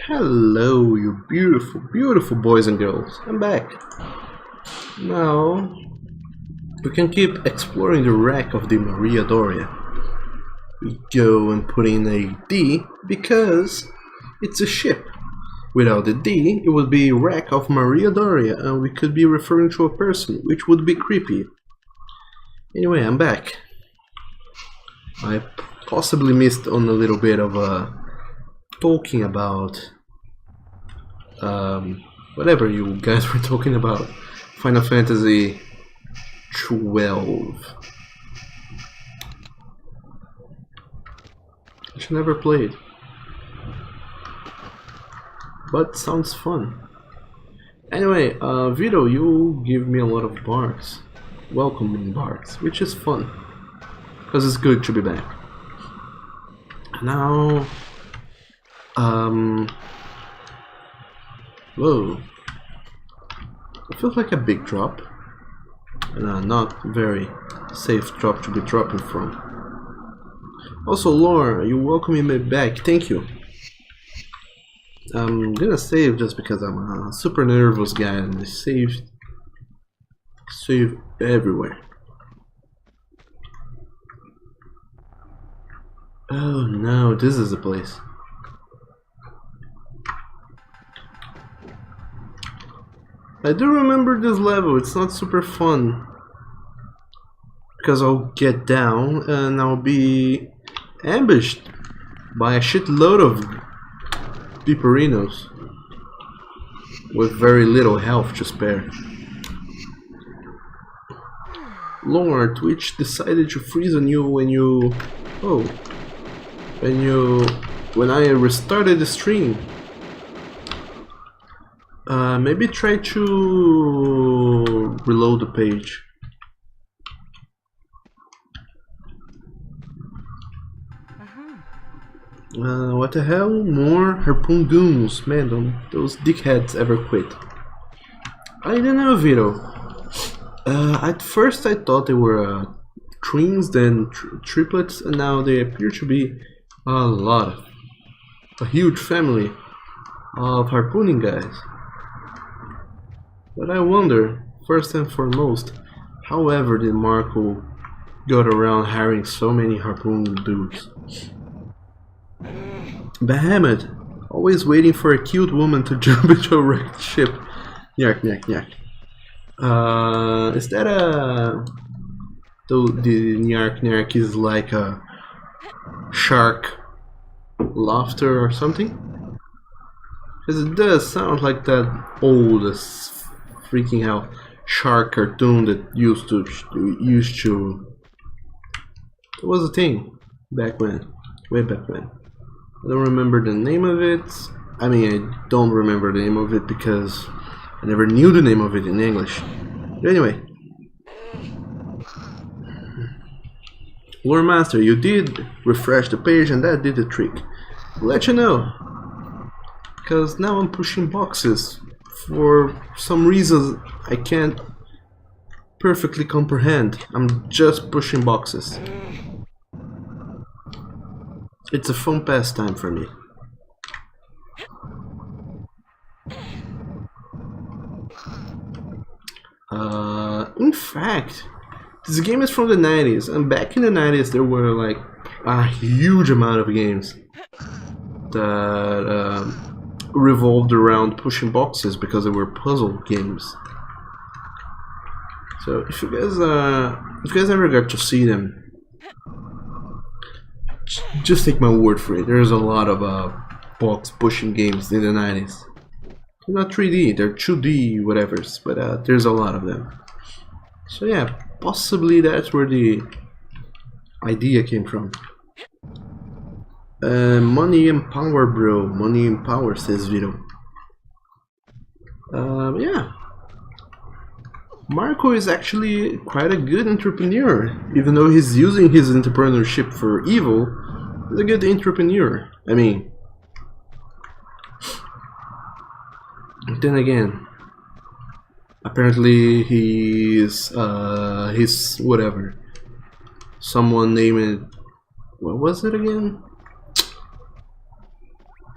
Hello, you beautiful, beautiful boys and girls. I'm back. Now, we can keep exploring the wreck of the Maria Doria. We go and put in a D because it's a ship. Without the D, it would be wreck of Maria Doria, and we could be referring to a person, which would be creepy. Anyway, I'm back. I possibly missed on a little bit of talking about whatever you guys were talking about. Final Fantasy 12, which I never played, but sounds fun. Anyway, Vito, you give me a lot of barks, welcoming barks, which is fun, because it's good to be back. Now, whoa, it feels like a big drop, and a not very safe drop to be dropping from. Also, Laura, you welcoming me back, thank you. I'm gonna save just because I'm a super nervous guy and I save everywhere. Oh no, this is the place. I do remember this level, it's not super fun. Because I'll get down and I'll be ambushed by a shitload of Piperinos with very little health to spare. Lord, Twitch decided to freeze on you when you... Oh. When I restarted the stream. Maybe try to reload the page. What the hell? More harpoon goons. Man, don't those dickheads ever quit. I don't know, Vito. At first I thought they were twins, then triplets, and now they appear to be a huge family of harpooning guys. But I wonder, first and foremost, however did Marco got around hiring so many harpoon dudes? Bahamut, always waiting for a cute woman to jump into a wrecked ship. Nyak, nyak, nyak. Is that the nyak nyak is like a shark laughter or something? Because it does sound like that old as freaking hell shark cartoon that used to it was a thing back when, way back when. I don't remember the name of it. I mean, I don't remember the name of it because I never knew the name of it in English. But anyway, Lore Master, you did refresh the page and that did the trick. I'll let you know, because now I'm pushing boxes for some reasons I can't perfectly comprehend. I'm just pushing boxes. It's a fun pastime for me. In fact, this game is from the 90s, and back in the 90s there were like a huge amount of games that revolved around pushing boxes because they were puzzle games. So if you guys ever got to see them, just take my word for it. There's a lot of box pushing games in the 90s. They're not 3D, they're 2D whatevers, but there's a lot of them. So yeah, possibly that's where the idea came from. Money and power, bro. Money and power, says Vito. Yeah. Marco is actually quite a good entrepreneur. Even though he's using his entrepreneurship for evil, he's a good entrepreneur. I mean, then again, apparently he's whatever. Someone named, what was it again?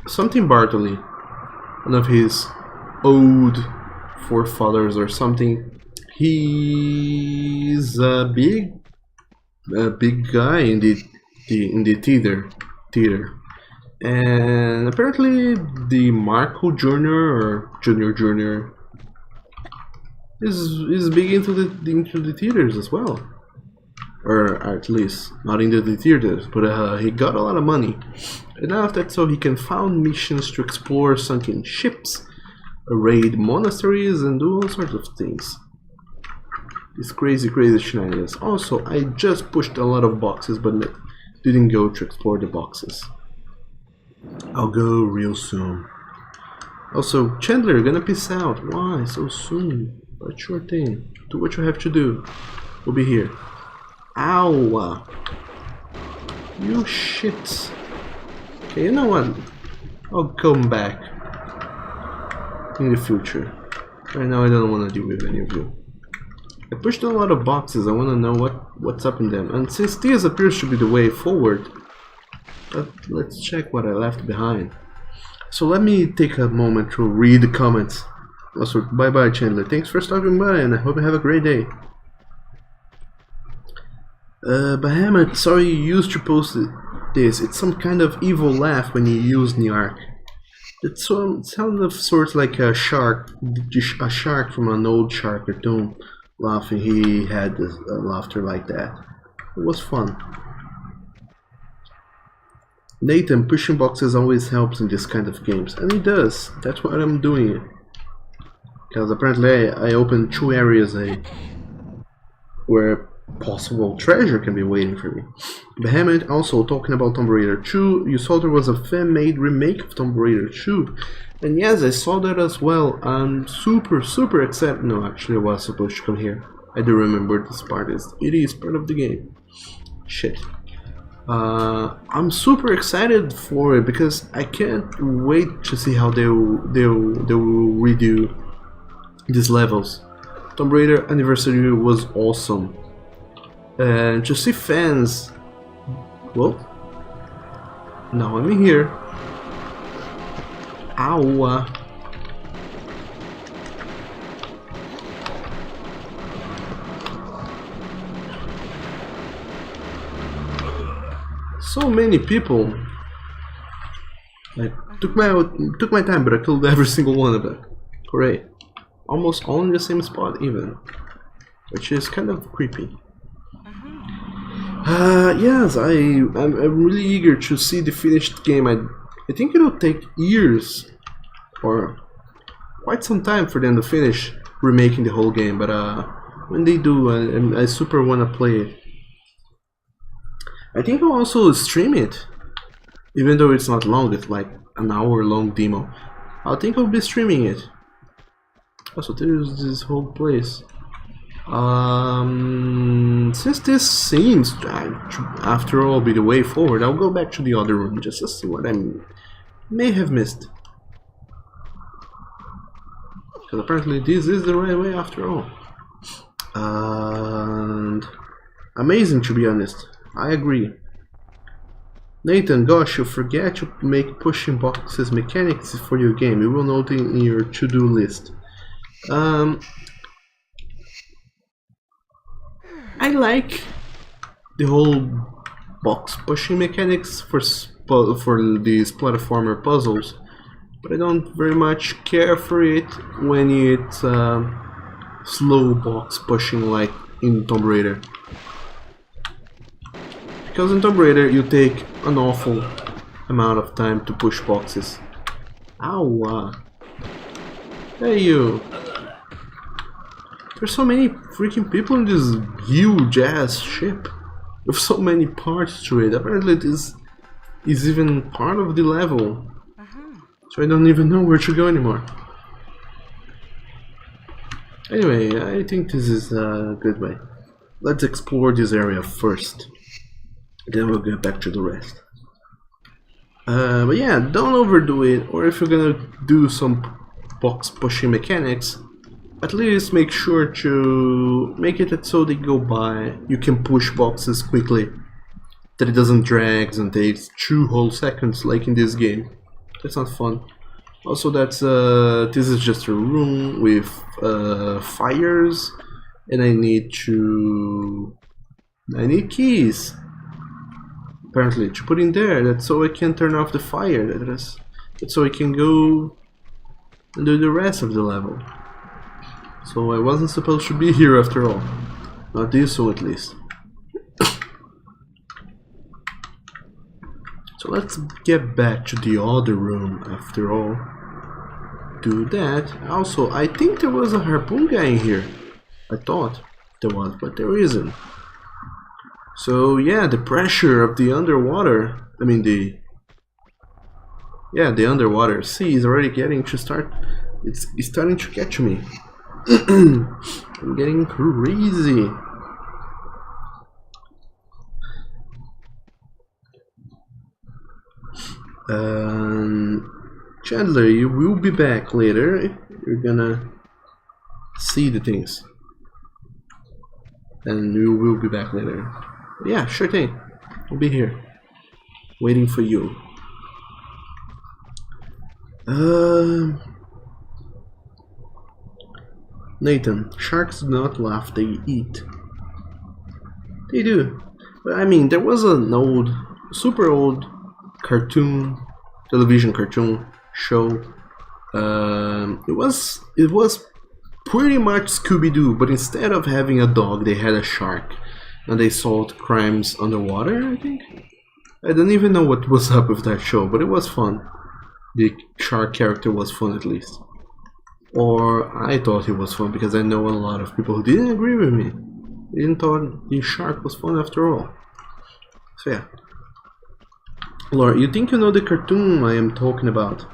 Something Bartley. one of his old forefathers or something. He's a big guy in the theater, and apparently the Marco Jr. or Junior is big into the theaters as well, or at least not into the theaters, but he got a lot of money enough that so he can found missions to explore sunken ships, raid monasteries, and do all sorts of things. These crazy shenanigans. Also, I just pushed a lot of boxes, but didn't go to explore the boxes. I'll go real soon. Also, Chandler, gonna peace out. Why so soon? But sure thing. Do what you have to do. We'll be here. Ow! You shit. Okay, you know what? I'll come back in the future. Right now, I don't want to deal with any of you. I pushed a lot of boxes. I want to know what's up in them. And since this appears to be the way forward, let's check what I left behind. So let me take a moment to read the comments. Also, bye bye Chandler. Thanks for stopping by, and I hope you have a great day. Bahamut, sorry you used to post this. It's some kind of evil laugh when you use Niark. It sounds of sorts like a shark from an old shark cartoon laughing. He had laughter like that. It was fun. Nathan, pushing boxes always helps in this kind of games, and it does. That's why I'm doing it. Because apparently I opened 2 areas where possible treasure can be waiting for me. Bahamut, also talking about Tomb Raider 2, you saw there was a fan-made remake of Tomb Raider 2. And yes, I saw that as well. I'm super excited. No, actually I was supposed to come here. I do remember this part. It is part of the game. Shit. I'm super excited for it because I can't wait to see how they will redo these levels. Tomb Raider Anniversary was awesome, and to see fans. Well, now I'm in here. Ow! So many people. I took my time, but I killed every single one of them. Hooray! Almost all in the same spot, even, which is kind of creepy. Yes, I'm really eager to see the finished game. I think it'll take years or quite some time for them to finish remaking the whole game. But when they do, I super wanna play it. I think I'll also stream it, even though it's not long. It's like an hour-long demo. I think I'll be streaming it. Also, there's this whole place. Since this seems to, after all, be the way forward, I'll go back to the other room just to see what I may have missed. Because apparently this is the right way after all. And amazing, to be honest. I agree. Nathan, gosh, you forget to make pushing boxes mechanics for your game. You will note it in your to-do list. I like the whole box pushing mechanics for these platformer puzzles, but I don't very much care for it when it's slow box pushing like in Tomb Raider. Because in Tomb Raider you take an awful amount of time to push boxes. Ow! Hey you! There's so many freaking people in this huge ass ship with so many parts to it. Apparently this is even part of the level, so I don't even know where to go anymore. Anyway, I think this is a good way. Let's explore this area first, then we'll get back to the rest. But yeah, don't overdo it, or if you're gonna do some box pushing mechanics, at least make sure to make it so they go by. You can push boxes quickly, that it doesn't drag and takes 2 whole seconds like in this game. That's not fun. Also, this is just a room with fires, and I need keys. Apparently, to put in there. That's so I can turn off the fire. That's so I can go and do the rest of the level. So I wasn't supposed to be here after all. Not this one, at least. So let's get back to the other room after all. Do that. Also, I think there was a harpoon guy in here. I thought there was, but there isn't. So yeah, the pressure of the underwater, I mean the underwater sea is already getting to start. It's starting to catch me. I'm getting crazy. Chandler, you will be back later. You're gonna see the things, and you will be back later. Yeah, sure thing. I'll be here, waiting for you. Nathan, sharks do not laugh, they eat. They do. But I mean, there was an old, super old television cartoon show. It was pretty much Scooby-Doo, but instead of having a dog, they had a shark. And they solved crimes underwater, I think? I don't even know what was up with that show, but it was fun. The shark character was fun, at least. Or I thought it was fun, because I know a lot of people who didn't agree with me. They didn't thought the shark was fun after all. So yeah. Laura, you think you know the cartoon I am talking about?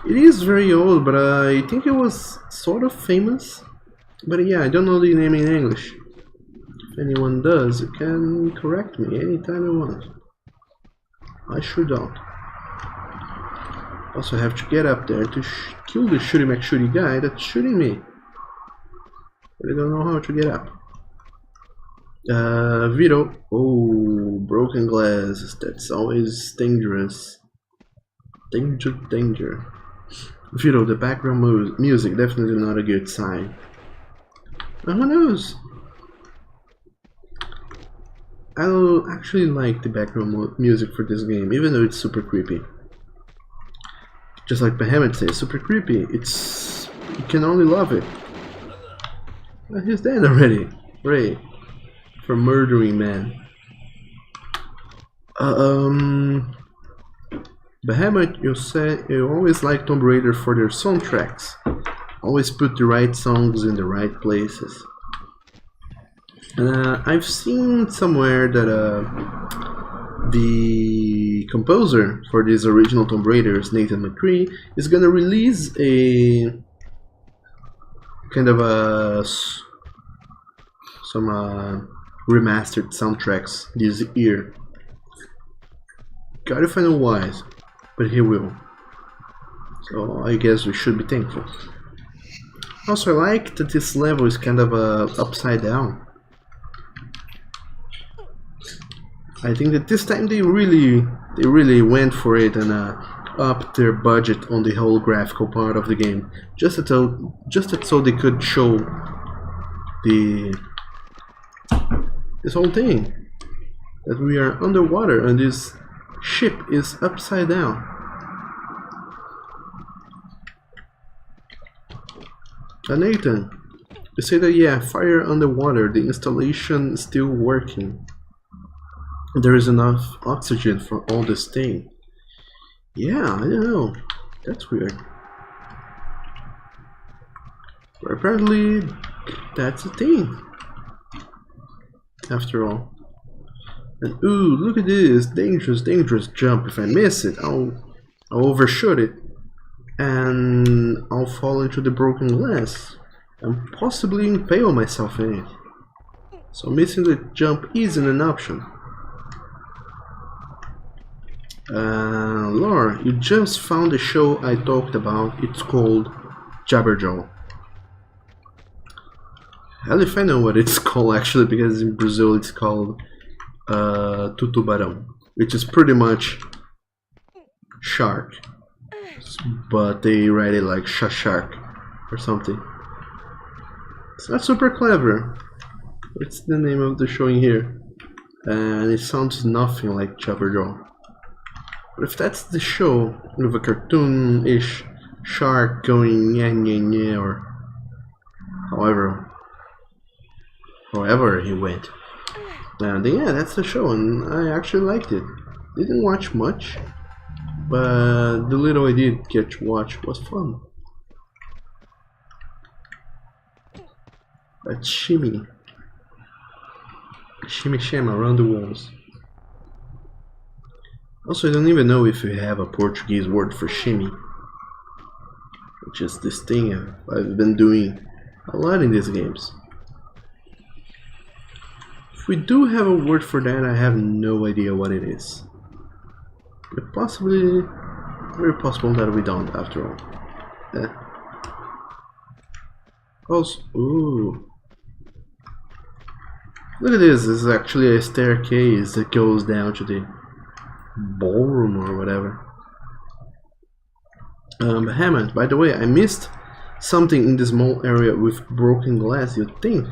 It is very old, but I think it was sort of famous. But yeah, I don't know the name in English. If anyone does, you can correct me anytime you want. I sure don't. Also have to get up there to kill the shooty McShooty guy that's shooting me. But I don't know how to get up. Vito. Oh, broken glass. That's always dangerous. Danger. Vito, the background music definitely not a good sign. Who knows? I actually like the background music for this game, even though it's super creepy. Just like Behemoth says, super creepy. You can only love it. He's dead already. Ray. For murdering man. Behemoth, you say you always like Tomb Raider for their soundtracks. Always put the right songs in the right places. I've seen somewhere that the composer for this original Tomb Raiders, Nathan McCree, is gonna release a kind of some remastered soundtracks this year. Gotta find out why, but he will. So I guess we should be thankful. Also, I like that this level is kind of upside down. I think that this time they really went for it and upped their budget on the whole graphical part of the game, just so they could show this whole thing that we are underwater and this ship is upside down. Nathan, you say that yeah, fire underwater, the installation is still working. There is enough oxygen for all this thing. Yeah, I don't know. That's weird. But apparently, that's a thing. After all. And ooh, look at this. Dangerous jump. If I miss it, I'll overshoot it. And I'll fall into the broken glass. And possibly impale myself in it. So missing the jump isn't an option. Laura, you just found a show I talked about. It's called Jabberjaw. Hell if I know what it's called actually, because in Brazil it's called Tutubarão, which is pretty much shark. but they write it like Shashark or something. It's not super clever. What's the name of the show in here? And it sounds nothing like Jabberjaw. But if that's the show, with a cartoon-ish shark going yeah yeah yeah or however he went, then yeah, that's the show, and I actually liked it. Didn't watch much, but the little I did get to watch was fun. But shimmy sham around the walls. Also, I don't even know if we have a Portuguese word for shimmy, which is this thing I've been doing a lot in these games. If we do have a word for that, I have no idea what it is. But possibly, very possible that we don't after all. Also, ooh. Look at this, this is actually a staircase that goes down to the ballroom or whatever. Hammond, by the way, I missed something in this small area with broken glass, you'd think.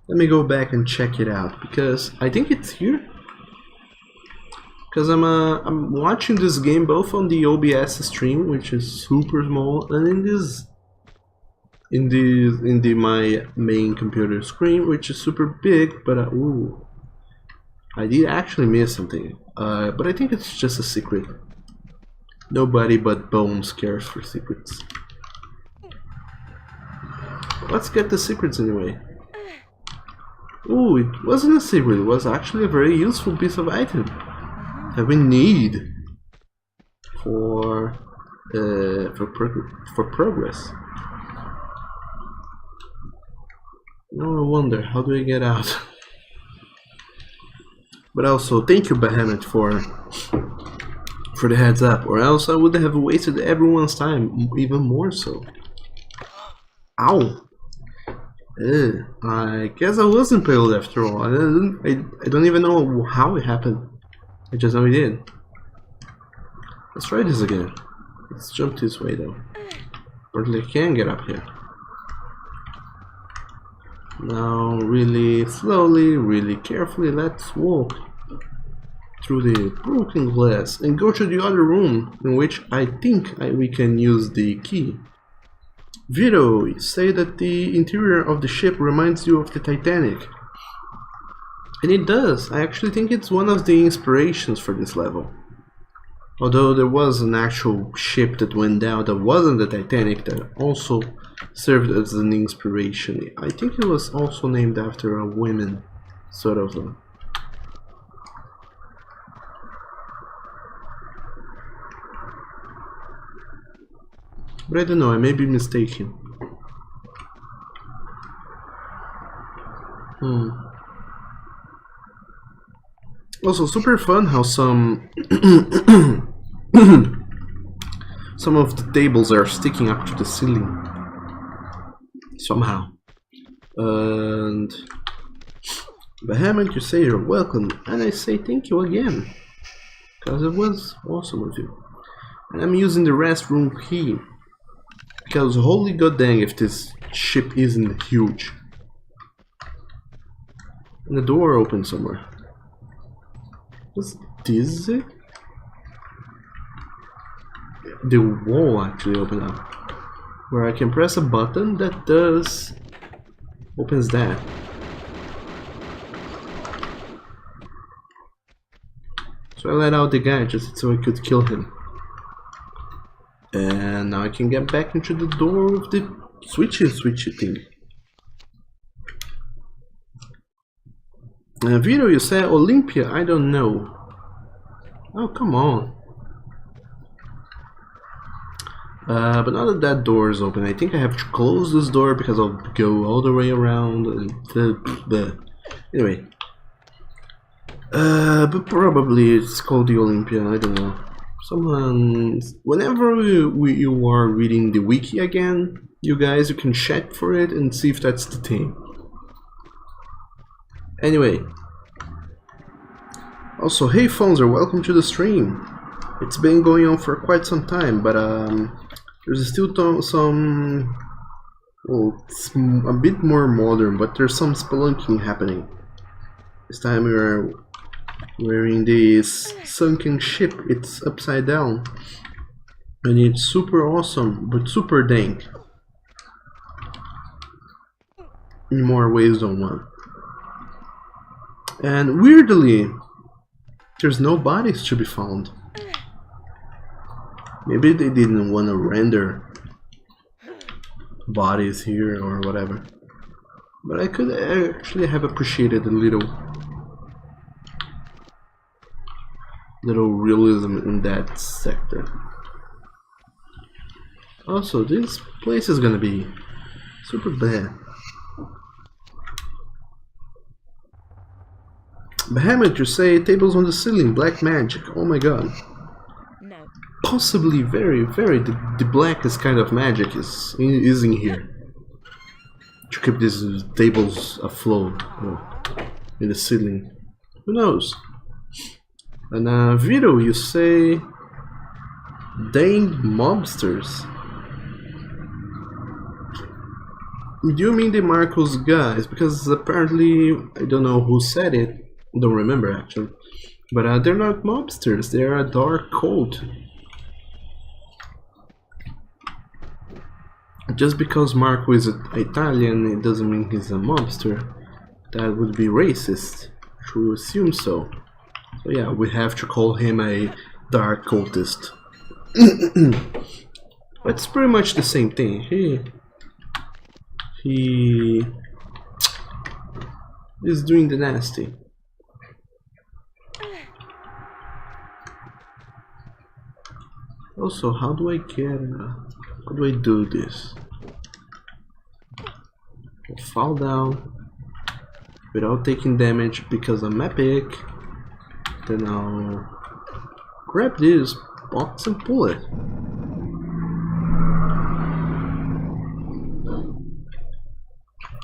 Let me go back and check it out, because I think it's here. Because I'm watching this game both on the OBS stream, which is super small, and in my main computer screen, which is super big. But ooh, I did actually miss something. But I think it's just a secret. Nobody but Bones cares for secrets. Let's get the secrets anyway. Ooh, it wasn't a secret. It was actually a very useful piece of item that we need for progress. No wonder, how do I get out? But also, thank you, Behemoth, for the heads up, or else I would have wasted everyone's time, even more so. Ow! I guess I was impaled after all. I don't even know how it happened. I just know it did. Let's try this again. Let's jump this way though. Apparently I can get up here. Now, really slowly, really carefully, let's walk through the broken glass and go to the other room, in which I think we can use the key. Vito, you say that the interior of the ship reminds you of the Titanic. And it does. I actually think it's one of the inspirations for this level. Although there was an actual ship that went down that wasn't the Titanic that also served as an inspiration. I think it was also named after a woman, sort of. But I don't know, I may be mistaken. Also, super fun how some some of the tables are sticking up to the ceiling somehow. And Behemoth, you say you're welcome, and I say thank you again, because it was awesome of you. And I'm using the restroom key, because holy god dang if this ship isn't huge. And the door opened somewhere. Was this it? The wall actually opened up, where I can press a button that opens that. So I let out the guy just so I could kill him. And now I can get back into the door with the switchy thing. Vito, you say Olympia? I don't know. Oh, come on. But now that that door is open, I think I have to close this door because I'll go all the way around. Anyway. But probably it's called the Olympia, I don't know. Someone, whenever you are reading the wiki again, you can check for it and see if that's the thing. Anyway. Also, hey Fonzer, welcome to the stream. It's been going on for quite some time, but there's still some. Well, it's a bit more modern, but there's some spelunking happening. This time we're in this sunken ship. It's upside down, and it's super awesome, but super dank. In more ways than one. And weirdly, there's no bodies to be found. Maybe they didn't want to render bodies here or whatever. But I could actually have appreciated a little realism in that sector. Also, this place is gonna be super bad. Behemoth, you say? Tables on the ceiling, black magic. Oh my god. No. Possibly the blackest kind of magic is in here. To keep these tables afloat in the ceiling. Who knows? And Vito, you say dang mobsters. Do you mean the Marcos guys? Because apparently, I don't know who said it, don't remember actually, but they're not mobsters, they're a dark cult. Just because Marco is Italian, it doesn't mean he's a mobster. That would be racist to assume so. So yeah, we have to call him a dark cultist. But it's pretty much the same thing. He is doing the nasty. Also, how do I do this? I'll fall down without taking damage because I'm epic. Then I'll grab this box and pull it.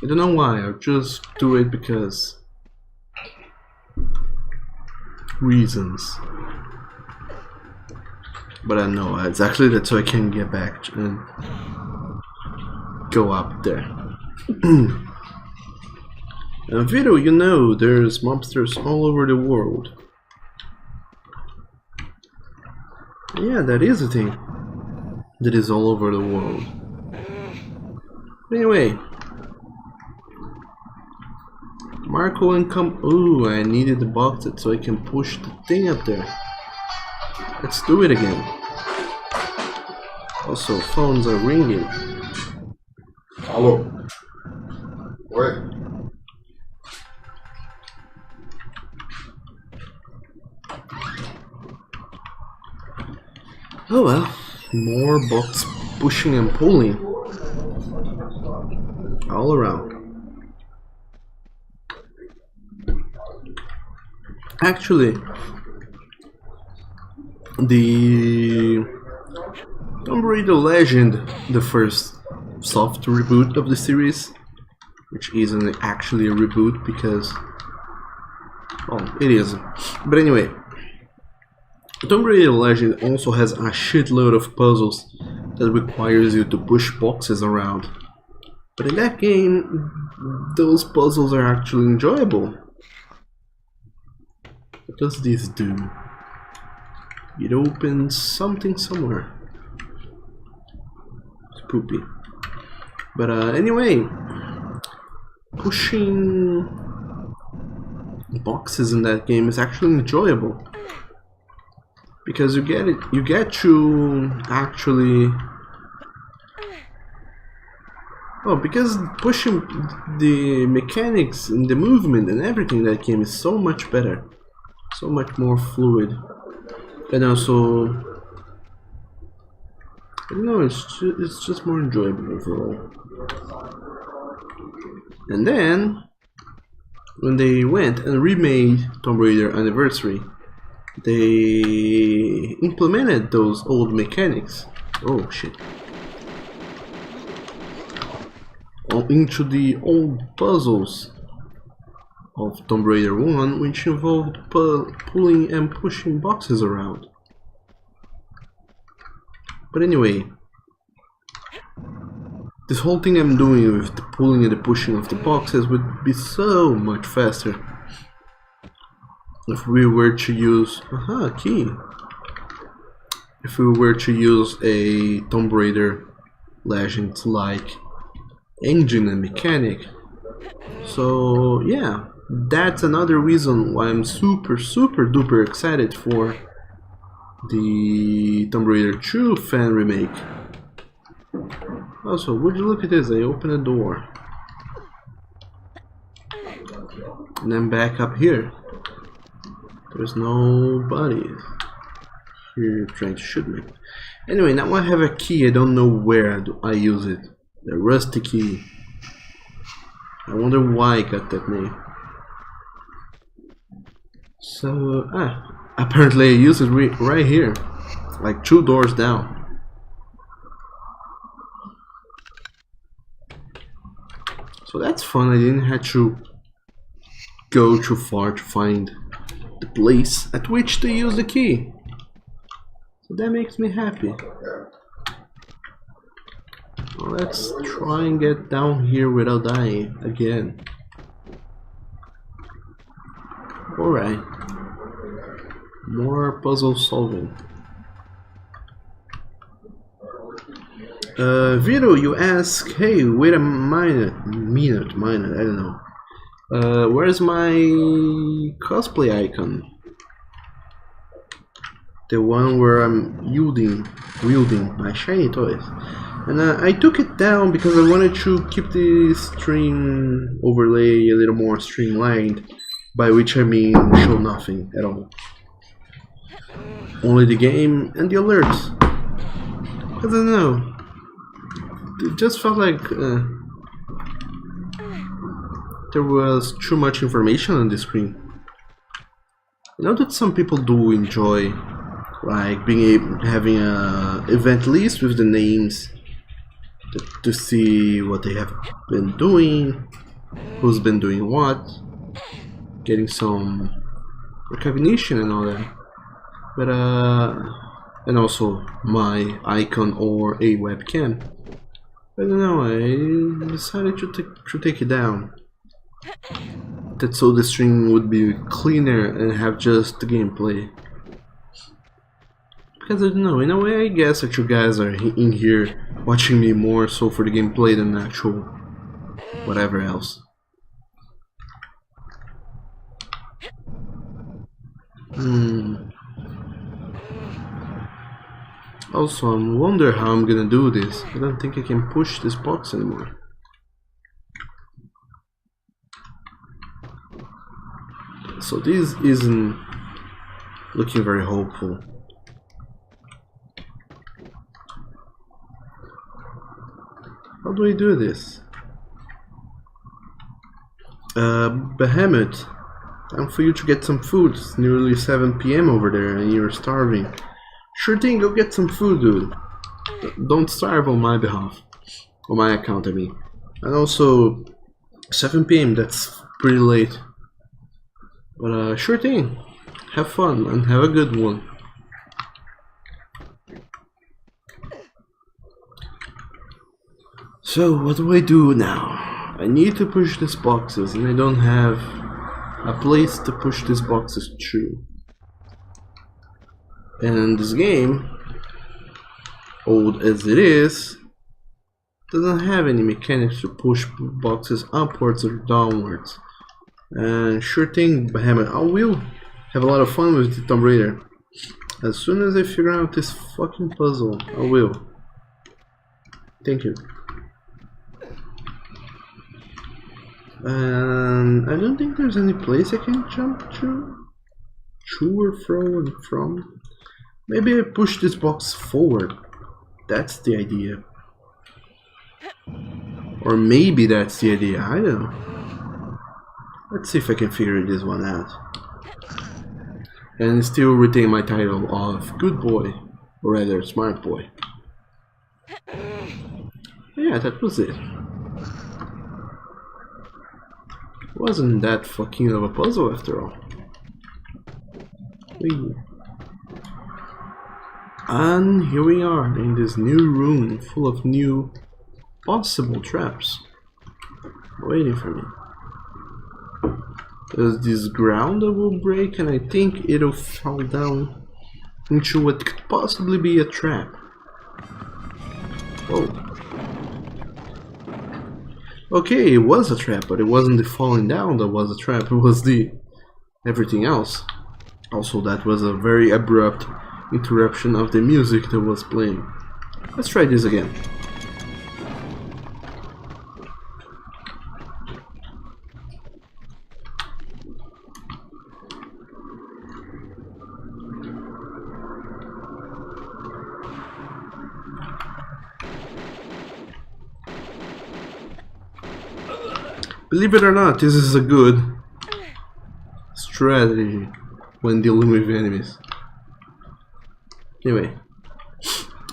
I don't know why, I'll just do it because reasons. But I know exactly that's so I can get back and go up there. Vito, you know there's mobsters all over the world. Yeah, that is a thing. That is all over the world. Anyway. Marco and come. Ooh, I needed the box so I can push the thing up there. Let's do it again. Also, phones are ringing. Hello. Oi. Oh well, more box pushing and pulling all around. Actually, the Tomb Raider Legend, the first soft reboot of the series, which isn't actually a reboot because, well, it is. But anyway, Tomb Raider Legend also has a shitload of puzzles that requires you to push boxes around. But in that game, those puzzles are actually enjoyable. What does this do? It opens something somewhere. It's poopy. But anyway, pushing boxes in that game is actually enjoyable. Because you get to actually... Oh, because pushing the mechanics and the movement and everything in that game is so much better. So much more fluid. And also... I don't know, it's just more enjoyable overall. And then... when they went and remade Tomb Raider Anniversary, they implemented those old mechanics. Oh shit. Into the old puzzles of Tomb Raider 1, which involved pulling and pushing boxes around. But anyway, this whole thing I'm doing with the pulling and the pushing of the boxes would be so much faster if we were to use key. If we were to use a Tomb Raider Legends like engine and mechanic. So yeah, that's another reason why I'm super duper excited for the Tomb Raider 2 fan remake. Also, would you look at this, I open a door. And then back up here. There's nobody here trying to shoot me. Anyway, now I have a key, I don't know where I use it. The rusty key. I wonder why I got that name. So, apparently I use it right here. Like 2 doors down. So that's fun, I didn't have to go too far to find the place at which to use the key. So that makes me happy. Let's try and get down here without dying again. Alright. More puzzle solving. Vito, you ask, hey, wait a minute, I don't know. Where's my cosplay icon? The one where I'm wielding my shiny toys. And I took it down because I wanted to keep the stream overlay a little more streamlined, by which I mean show nothing at all. Only the game and the alerts. I don't know. It just felt like there was too much information on the screen. I know that some people do enjoy like having a event list with the names to see what they have been doing, who's been doing what, getting some recognition and all that. But and also my icon or a webcam. I don't know, I decided to take it down. That so the stream would be cleaner and have just the gameplay. Because I don't know, in a way I guess that you guys are in here watching me more so for the gameplay than actual whatever else. Also, I wonder how I'm gonna do this. I don't think I can push this box anymore. So this isn't looking very hopeful. How do I do this? Behemoth, time for you to get some food. It's nearly 7 PM over there and you're starving. Sure thing, go get some food, dude. Don't starve on my behalf. On my account, I mean. And also, 7 PM, that's pretty late. But sure thing. Have fun and have a good one. So, what do I do now? I need to push these boxes and I don't have a place to push these boxes through. And this game, old as it is, doesn't have any mechanics to push boxes upwards or downwards. And sure thing, Behemoth, I will have a lot of fun with the Tomb Raider. As soon as I figure out this fucking puzzle, I will. Thank you. And I don't think there's any place I can jump to or fro and from. Maybe I push this box forward. That's the idea. Or maybe that's the idea, I don't know. Let's see if I can figure this one out. And still retain my title of good boy, or rather smart boy. Yeah, that was it. Wasn't that fucking of a puzzle after all. Whee. And here we are in this new room full of new possible traps waiting for me. There's this ground that will break and I think it'll fall down into what could possibly be a trap. Whoa. Okay, it was a trap, but it wasn't the falling down that was a trap, it was the everything else. Also, that was a very abrupt interruption of the music that was playing. Let's try this again. Believe it or not, this is a good strategy when dealing with enemies. Anyway,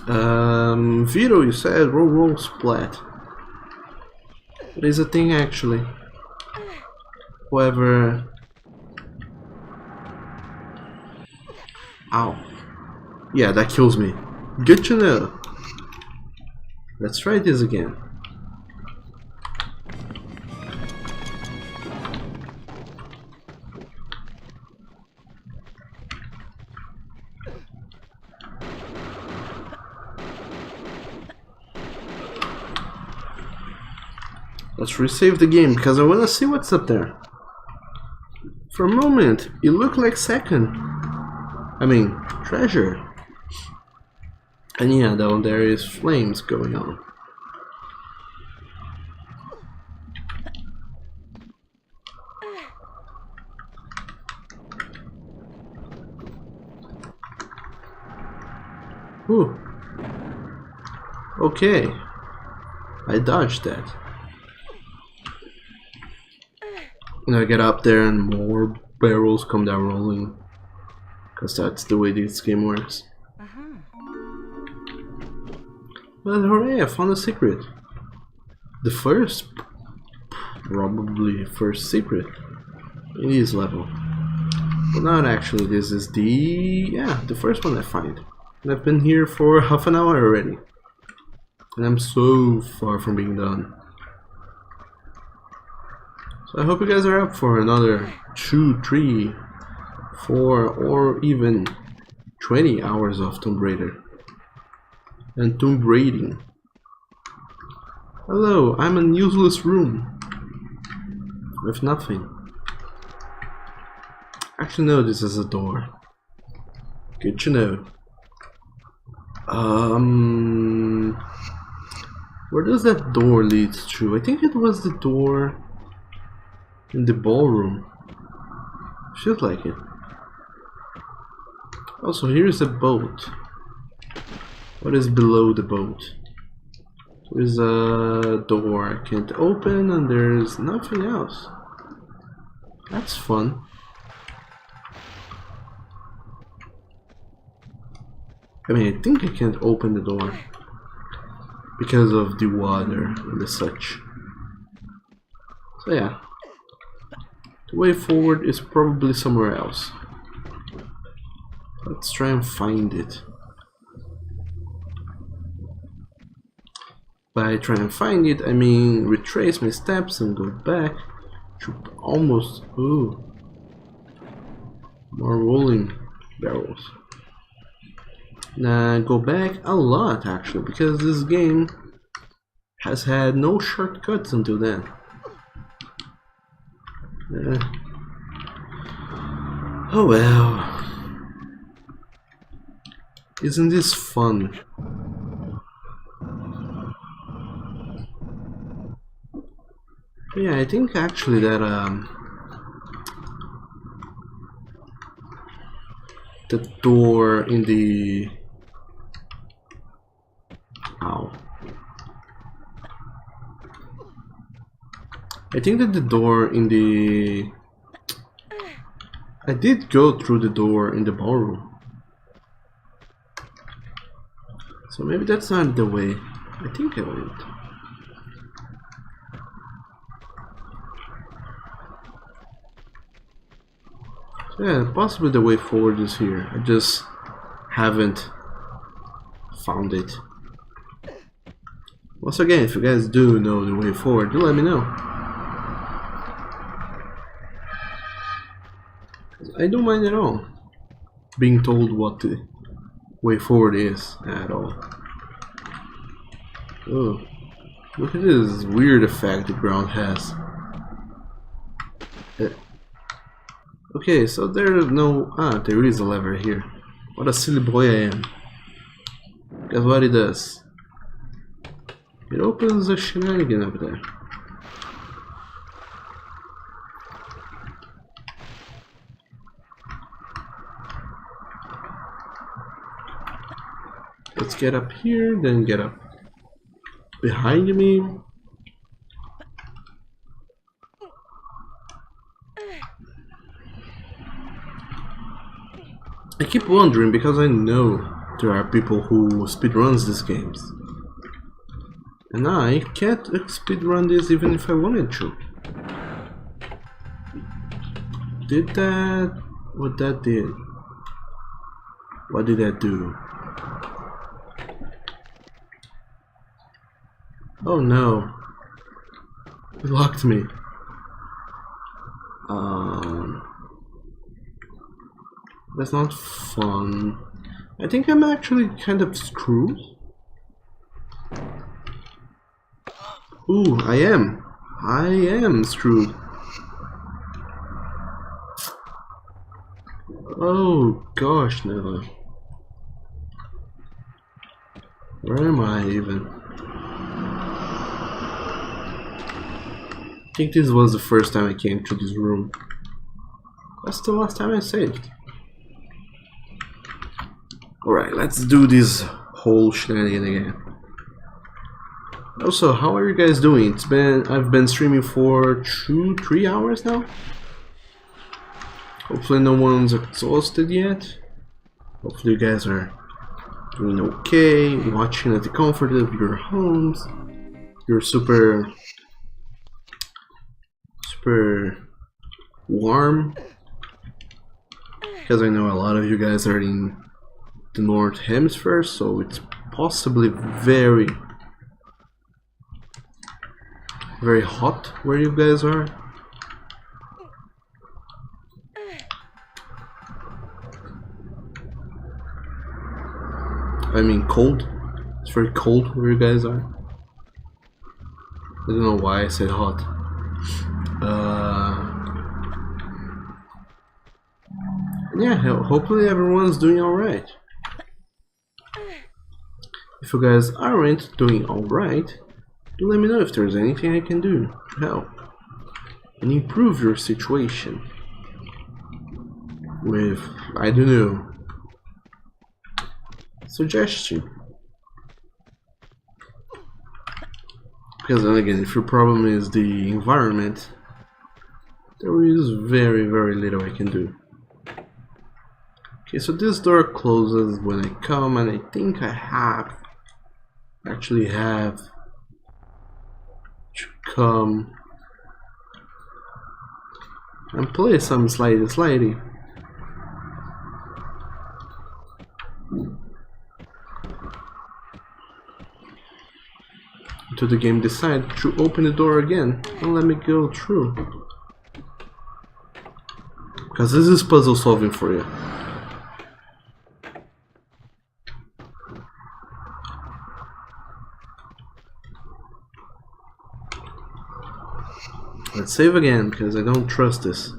Vito, you said roll splat. It is a thing actually. However, ow, yeah, that kills me. Good to know. Let's try this again. Let's resave the game because I want to see what's up there. For a moment, it looked like treasure. And yeah, down there is flames going on. Ooh. Okay. I dodged that. And I get up there and more barrels come down rolling. Because that's the way this game works. But hooray, I found a secret. The first, probably first secret in this level. But not actually, this is the first one I find. And I've been here for half an hour already. And I'm so far from being done. So I hope you guys are up for another 2, 3, 4 or even 20 hours of Tomb Raider. And Tomb Raiding. Hello, I'm in a useless room. With nothing. Actually no, this is a door. Good to know. Where does that door lead to? I think it was the door in the ballroom. Feels like it. Also, here's a boat. What is below the boat? There's a door I can't open and there's nothing else. That's fun. I mean, I think I can't open the door because of the water and the such. So yeah, the way forward is probably somewhere else. Let's try and find it. By try and find it, I mean retrace my steps and go back to almost... Ooh. More rolling barrels. Now go back a lot actually, because this game has had no shortcuts until then. Oh well. Isn't this fun? Yeah, I think actually that the door in the... Ow. I think that the door in the... I did go through the door in the ballroom. So maybe that's not the way. I think I went. So yeah, possibly the way forward is here. I just haven't found it. Once again, if you guys do know the way forward, do let me know. I don't mind at all being told what the way forward is at all. Oh, look at this weird effect the ground has. Okay, so there's no... there is a lever here. What a silly boy I am. Guess what it does? It opens a shenanigan up there. Let's get up here, then get up behind me. I keep wondering because I know there are people who speedruns these games. And I can't speedrun this even if I wanted to. Did that... what that did? What did that do? Oh no. It locked me. That's not fun. I think I'm actually kind of screwed. Ooh, I am screwed. Oh gosh, no. Where am I even? I think this was the first time I came to this room. That's the last time I saved. Alright, let's do this whole shenanigan again. Also, how are you guys doing? I've been streaming for 2-3 hours now. Hopefully no one's exhausted yet. Hopefully you guys are doing okay, watching at the comfort of your homes. You're super warm, because I know a lot of you guys are in the North Hemisphere, so it's possibly very hot where you guys are. I mean cold. It's very cold where you guys are. I don't know why I said hot. Yeah, hopefully everyone's doing alright. If you guys aren't doing alright, do let me know if there's anything I can do to help and improve your situation with, I don't know, suggestion. Because then again, if your problem is the environment, there is very little I can do. Okay, so this door closes when I come, and I think I actually have to come and play some slidey. Until the game decides to open the door again and let me go through. Because this is puzzle solving for you. Let's save again, because I don't trust this.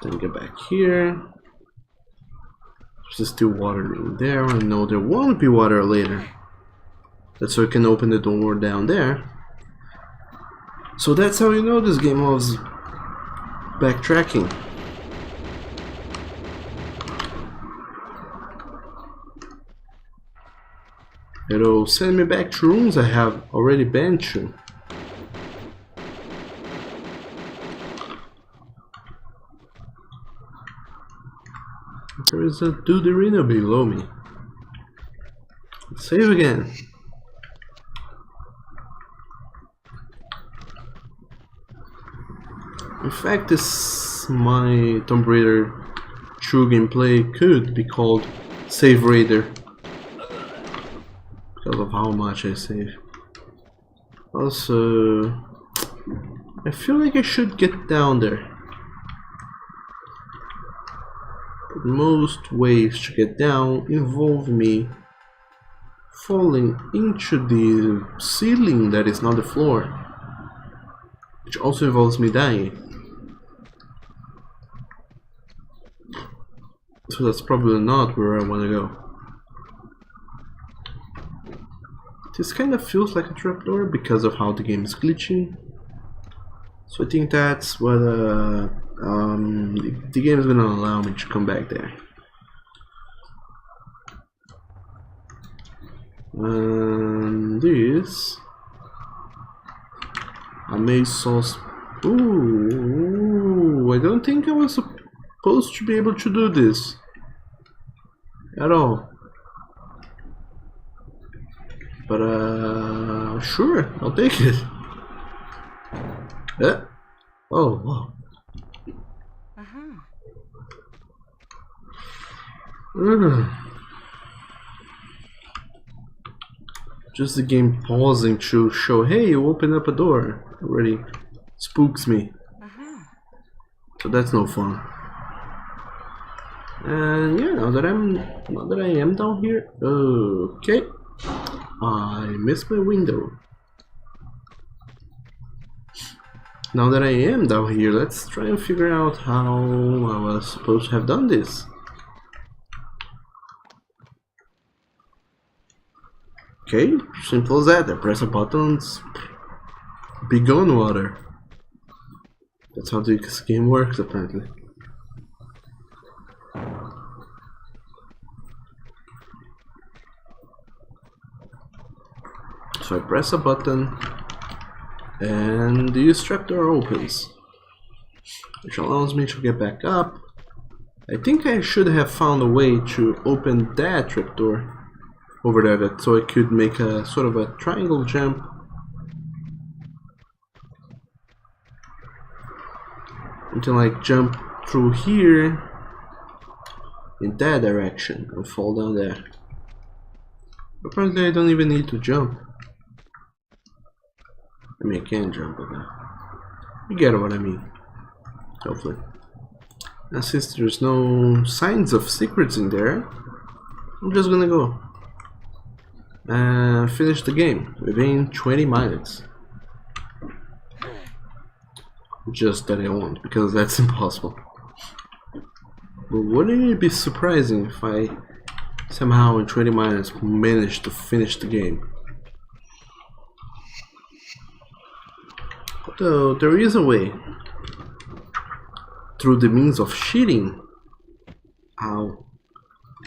Then get back here. There's still water in there. I know there won't be water later. That's so I can open the door down there. So that's how you know this game was backtracking. It'll send me back to rooms I have already been to. There is a duderino below me. Let's save again. fact, this my Tomb Raider true gameplay could be called Save Raider because of how much I save. Also, I feel like I should get down there. But most ways to get down involve me falling into the ceiling that is not the floor, which also involves me dying. So that's probably not where I want to go. This kind of feels like a trapdoor because of how the game is glitching. So I think that's what the game is gonna allow me to come back there. And this amaze sauce. Ooh, I don't think I was supposed to be able to do this at all. But sure, I'll take it. Oh, wow. Just the game pausing to show, hey, you opened up a door. Already spooks me. So that's no fun. And yeah, now that I am down here, okay, I missed my window. Now that I am down here, let's try and figure out how I was supposed to have done this. Okay, simple as that. I press a button, be gone water. That's how this game works apparently. So I press a button and the trapdoor opens, which allows me to get back up. I think I should have found a way to open that trapdoor over there, so I could make a sort of a triangle jump until I jump through here in that direction and fall down there. Apparently I don't even need to jump. I mean, I can jump, but you get what I mean, hopefully. And since there's no signs of secrets in there, I'm just gonna go and finish the game within 20 minutes. Just that I won't, because that's impossible. But wouldn't it be surprising if I somehow in 20 minutes managed to finish the game? Though there is a way, through the means of cheating, how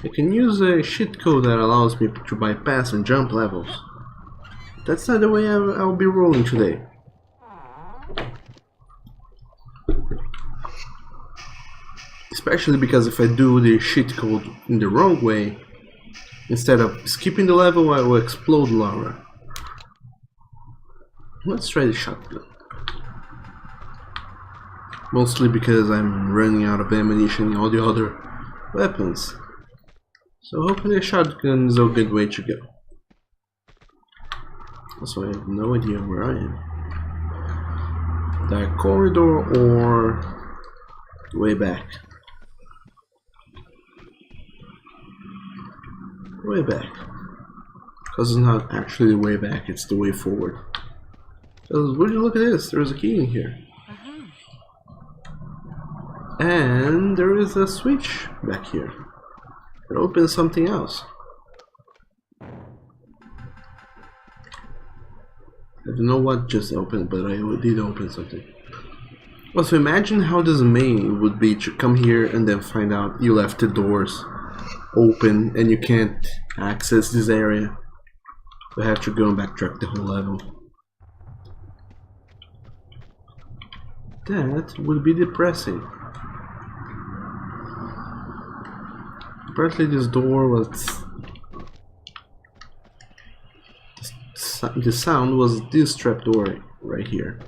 I can use a cheat code that allows me to bypass and jump levels. That's not the way I'll be rolling today. Especially because if I do the cheat code in the wrong way, instead of skipping the level, I will explode lava. Let's try the shotgun. Mostly because I'm running out of ammunition and all the other weapons. So hopefully a shotgun is a good way to go. Also, I have no idea where I am. That corridor or way back? Way back. Because it's not actually the way back, it's the way forward. Because would you look at this? There's a key in here. And there is a switch back here. It opens something else. I don't know what just opened, but I did open something. Also, imagine how dismaying it would be to come here and then find out you left the doors open and you can't access this area. You have to go and backtrack the whole level. That would be depressing. Apparently this door was... the sound was this trapdoor right here.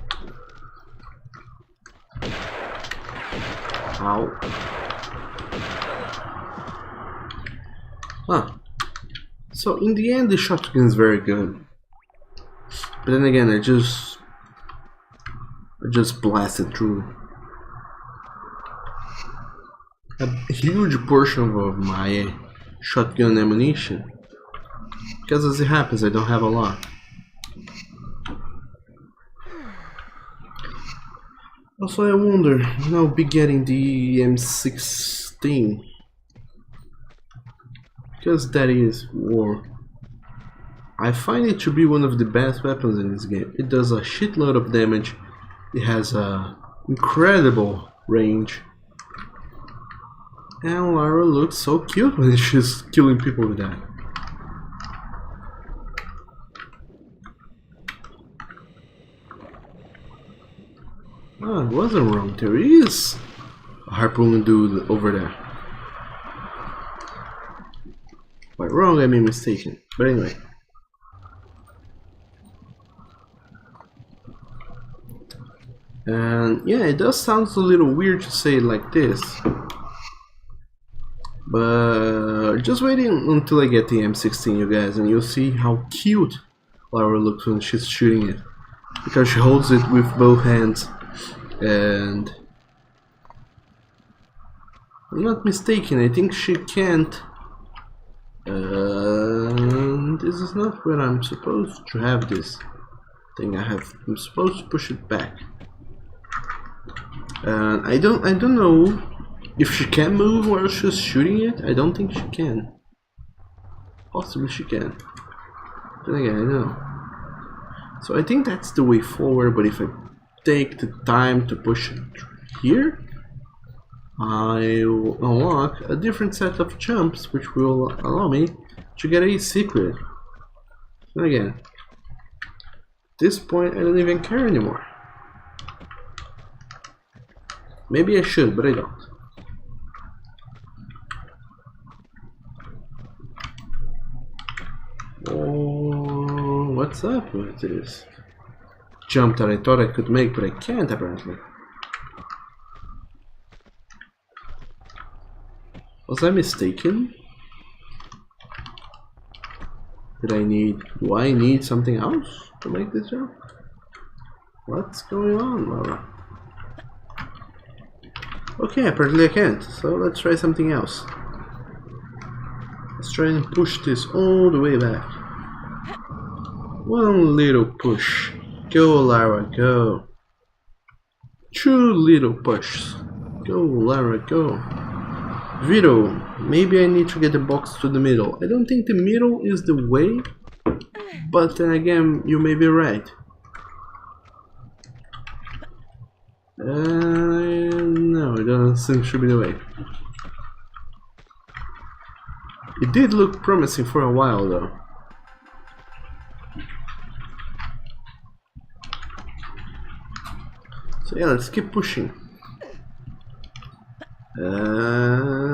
Ow. Huh. So in the end the shotgun is very good. But then again I just blasted through a huge portion of my shotgun ammunition. Because as it happens I don't have a lot. Also I wonder when I'll be getting the M16. Because that is war. I find it to be one of the best weapons in this game. It does a shitload of damage. It has a incredible range. And Lara looks so cute when she's killing people with that. Oh, I wasn't wrong. There is a harpoon dude over there. By wrong, I mean mistaken. But anyway. And yeah, it does sound a little weird to say it like this. But just waiting until I get the M16, you guys, and you'll see how cute Lara looks when she's shooting it. Because she holds it with both hands. And if I'm not mistaken, I think she can't. This is not where I'm supposed to have this thing. I'm supposed to push it back. I don't know if she can move while she's shooting it. I don't think she can. Possibly she can. Then again, I don't know. So I think that's the way forward. But if I take the time to push it here, I will unlock a different set of jumps which will allow me to get a secret. And again, at this point I don't even care anymore. Maybe I should, but I don't. Oh, what's up with this jump that I thought I could make, but I can't apparently? Was I mistaken? Do I need something else to make this jump? What's going on, Lara? Okay, apparently I can't, so let's try something else. Let's try and push this all the way back. One little push. Go, Lara, go. Two little pushes. Go, Lara, go. Vito, maybe I need to get the box to the middle. I don't think the middle is the way, but then again, you may be right. No, it doesn't seem to be the way. It did look promising for a while though. So yeah, let's keep pushing. And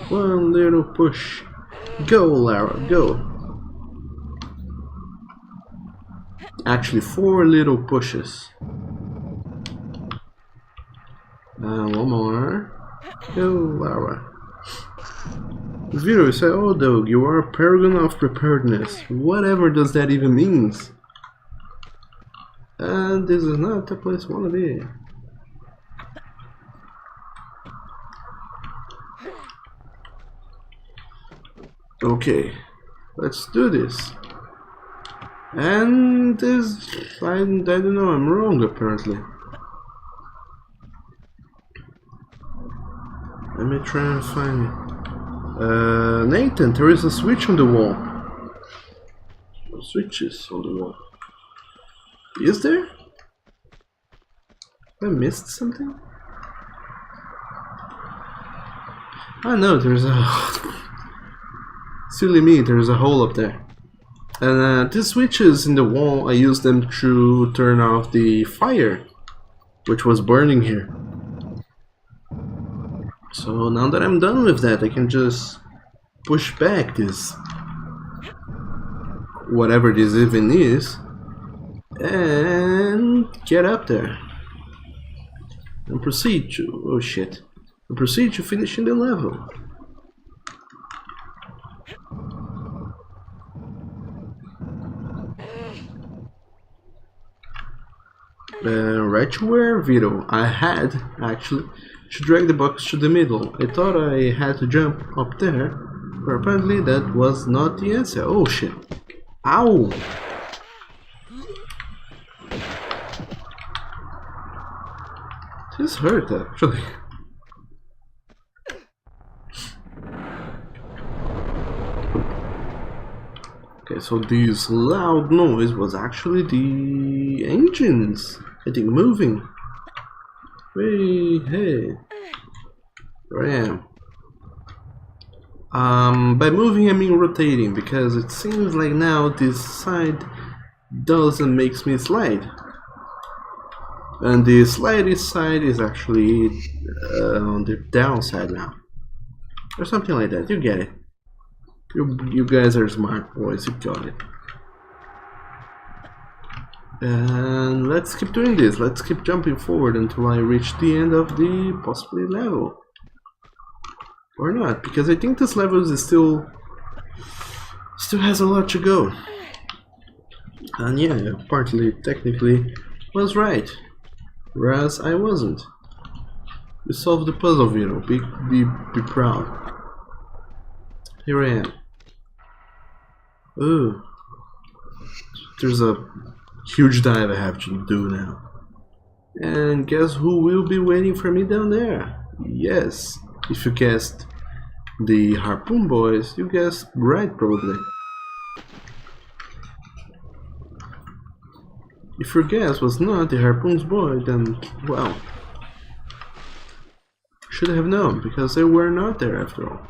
one little push. Go, Lara, go. Actually, 4 little pushes. And one more. Go, Lara. Vito said, "Oh, dog, you are a paragon of preparedness." Whatever does that even mean? And this is not the place I want to be. Okay, let's do this. And this, I don't know, I'm wrong apparently. Let me try and find it. Nathan, there is a switch on the wall. Switches on the wall. Is there? I missed something? Ah no, there's a... Silly me, there's a hole up there. And these switches in the wall, I used them to turn off the fire, which was burning here. So now that I'm done with that, I can just push back this, whatever this even is, and get up there. And proceed to... oh shit. And proceed to finishing the level. Right to where, Vito? I had, actually, to drag the box to the middle. I thought I had to jump up there, but apparently that was not the answer. Oh shit. Ow! This hurt, actually. Okay, so this loud noise was actually the engines, I think, moving. Hey, there I am. By moving I mean rotating, because it seems like now this side doesn't make me slide. And the slidey side is actually on the downside now. Or something like that, you get it. You guys are smart boys, you got it. And let's keep doing this, let's keep jumping forward until I reach the end of the possibly level. Or not, because I think this level is still has a lot to go. And yeah, partly, technically, was right. Whereas I wasn't. You solved the puzzle, Vito. Be proud. Here I am. Ooh. There's a huge dive I have to do now. And guess who will be waiting for me down there? Yes. If you guessed the Harpoon Boys, you guessed right, probably. If your guess was not the Harpoon's boy, then, well, should have known, because they were not there after all.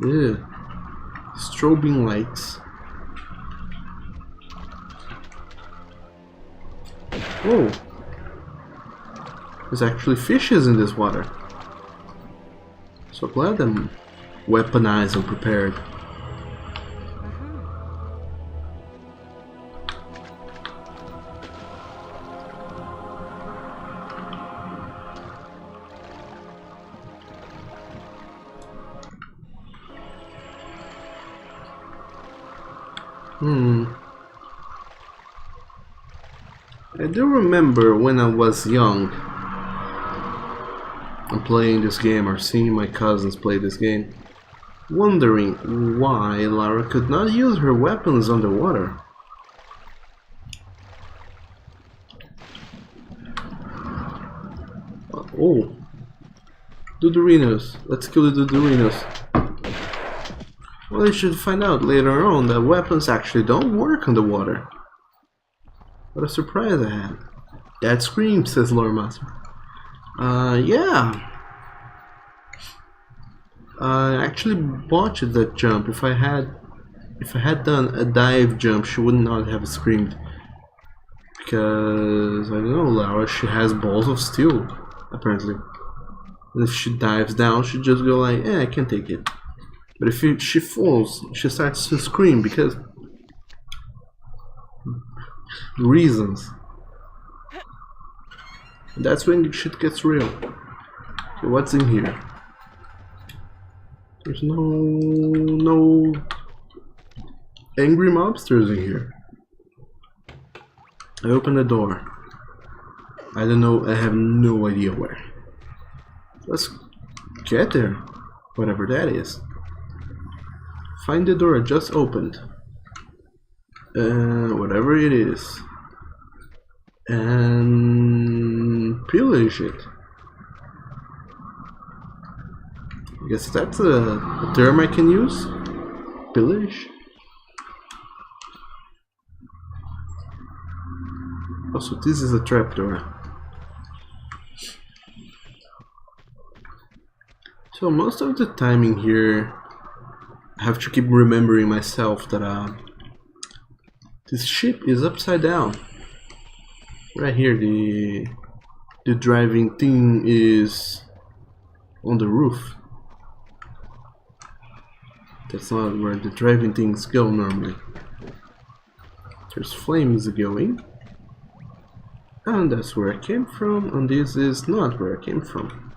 Yeah. Strobing lights. Whoa. There's actually fishes in this water. So glad I'm weaponized and prepared. I do remember when I was young and playing this game or seeing my cousins play this game, wondering why Lara could not use her weapons underwater. Oh, Dudorinos. Let's kill the Dudorinos. Well, you should find out later on that weapons actually don't work underwater. What a surprise I had. That screams, says Lore Master. Yeah. I actually botched that jump. If I had done a dive jump, she would not have screamed. Because I don't know, Lara, she has balls of steel, apparently. And if she dives down, she just go like, I can't take it. But if she falls, she starts to scream because reasons. And that's when shit gets real. Okay, what's in here? There's no angry mobsters in here. I open the door. I don't know, I have no idea where. Let's get there, whatever that is. Find the door I just opened. Whatever it is. And pillage it. I guess that's a term I can use. Pillage. Also, this is a trapdoor. So most of the time in here, I have to keep remembering myself that this ship is upside down. Right here, the driving thing is on the roof. That's not where the driving things go normally. There's flames going. And that's where I came from, and this is not where I came from.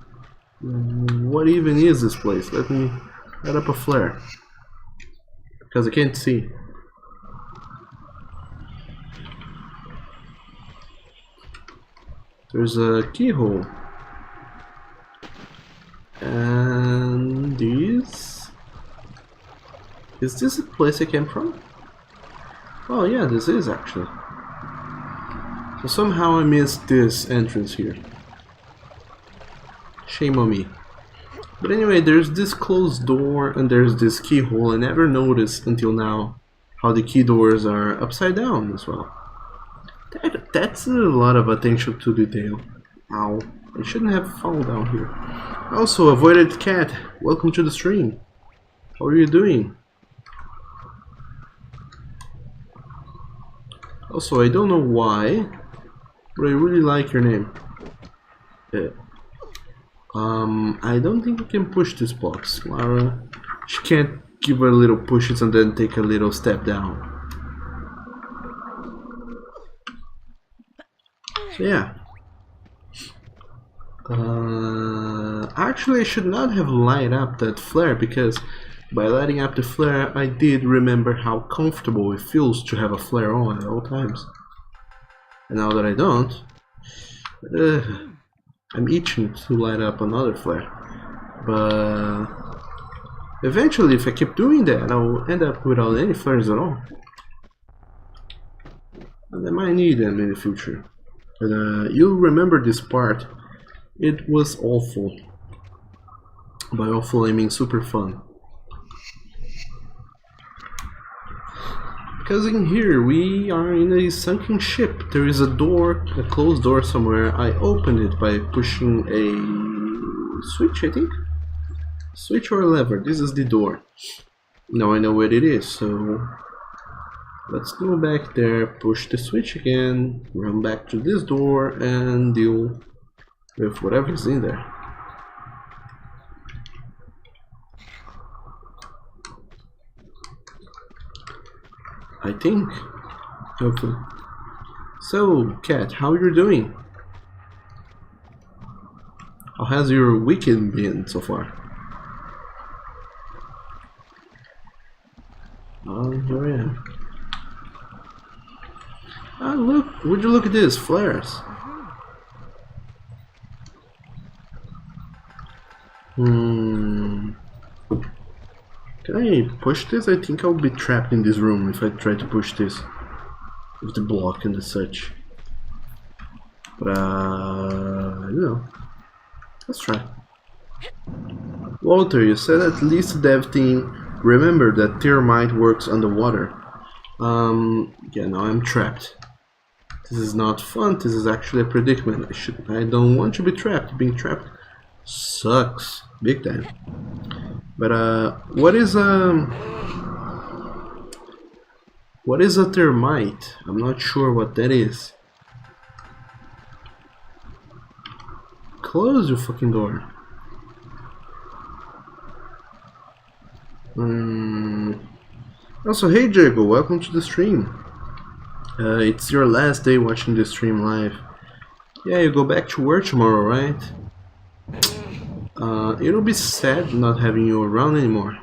What even is this place? Let me light up a flare. Because I can't see. There's a keyhole. And this... Is this the place I came from? Oh yeah, this is actually. So somehow I missed this entrance here. Shame on me. But anyway, there's this closed door and there's this keyhole. I never noticed until now how the key doors are upside down as well. That's a lot of attention to detail. Ow. I shouldn't have fallen down here. Also, avoided cat. Welcome to the stream. How are you doing? Also, I don't know why, but I really like your name. I don't think you can push this box, Lara. She can't give her little pushes and then take a little step down. So yeah. Actually, I should not have lighted up that flare, because by lighting up the flare, I did remember how comfortable it feels to have a flare on at all times. And now that I don't, I'm itching to light up another flare. But eventually, if I keep doing that, I'll end up without any flares at all. And I might need them in the future. But you'll remember this part. It was awful. By awful, I mean super fun. Because in here we are in a sunken ship. There is a door, a closed door somewhere. I opened it by pushing a switch, I think? Switch or a lever. This is the door. Now I know what it is, so let's go back there, push the switch again, run back to this door and deal with whatever's in there. I think. Hopefully. So, Cat, how are you doing? How has your weekend been so far? Oh, here I am. Ah, look! Would you look at this? Flares. Can I push this? I think I'll be trapped in this room if I try to push this with the block and the such. But you know, let's try. Walter, you said at least the dev team remember that thermite works underwater. Yeah, now I'm trapped. This is not fun. This is actually a predicament. I don't want to be trapped. Being trapped sucks big time. But what is a thermite? I'm not sure what that is. Close your fucking door. Also, hey Jago, welcome to the stream. It's your last day watching the stream live. Yeah, you go back to work tomorrow, right? It'll be sad not having you around anymore.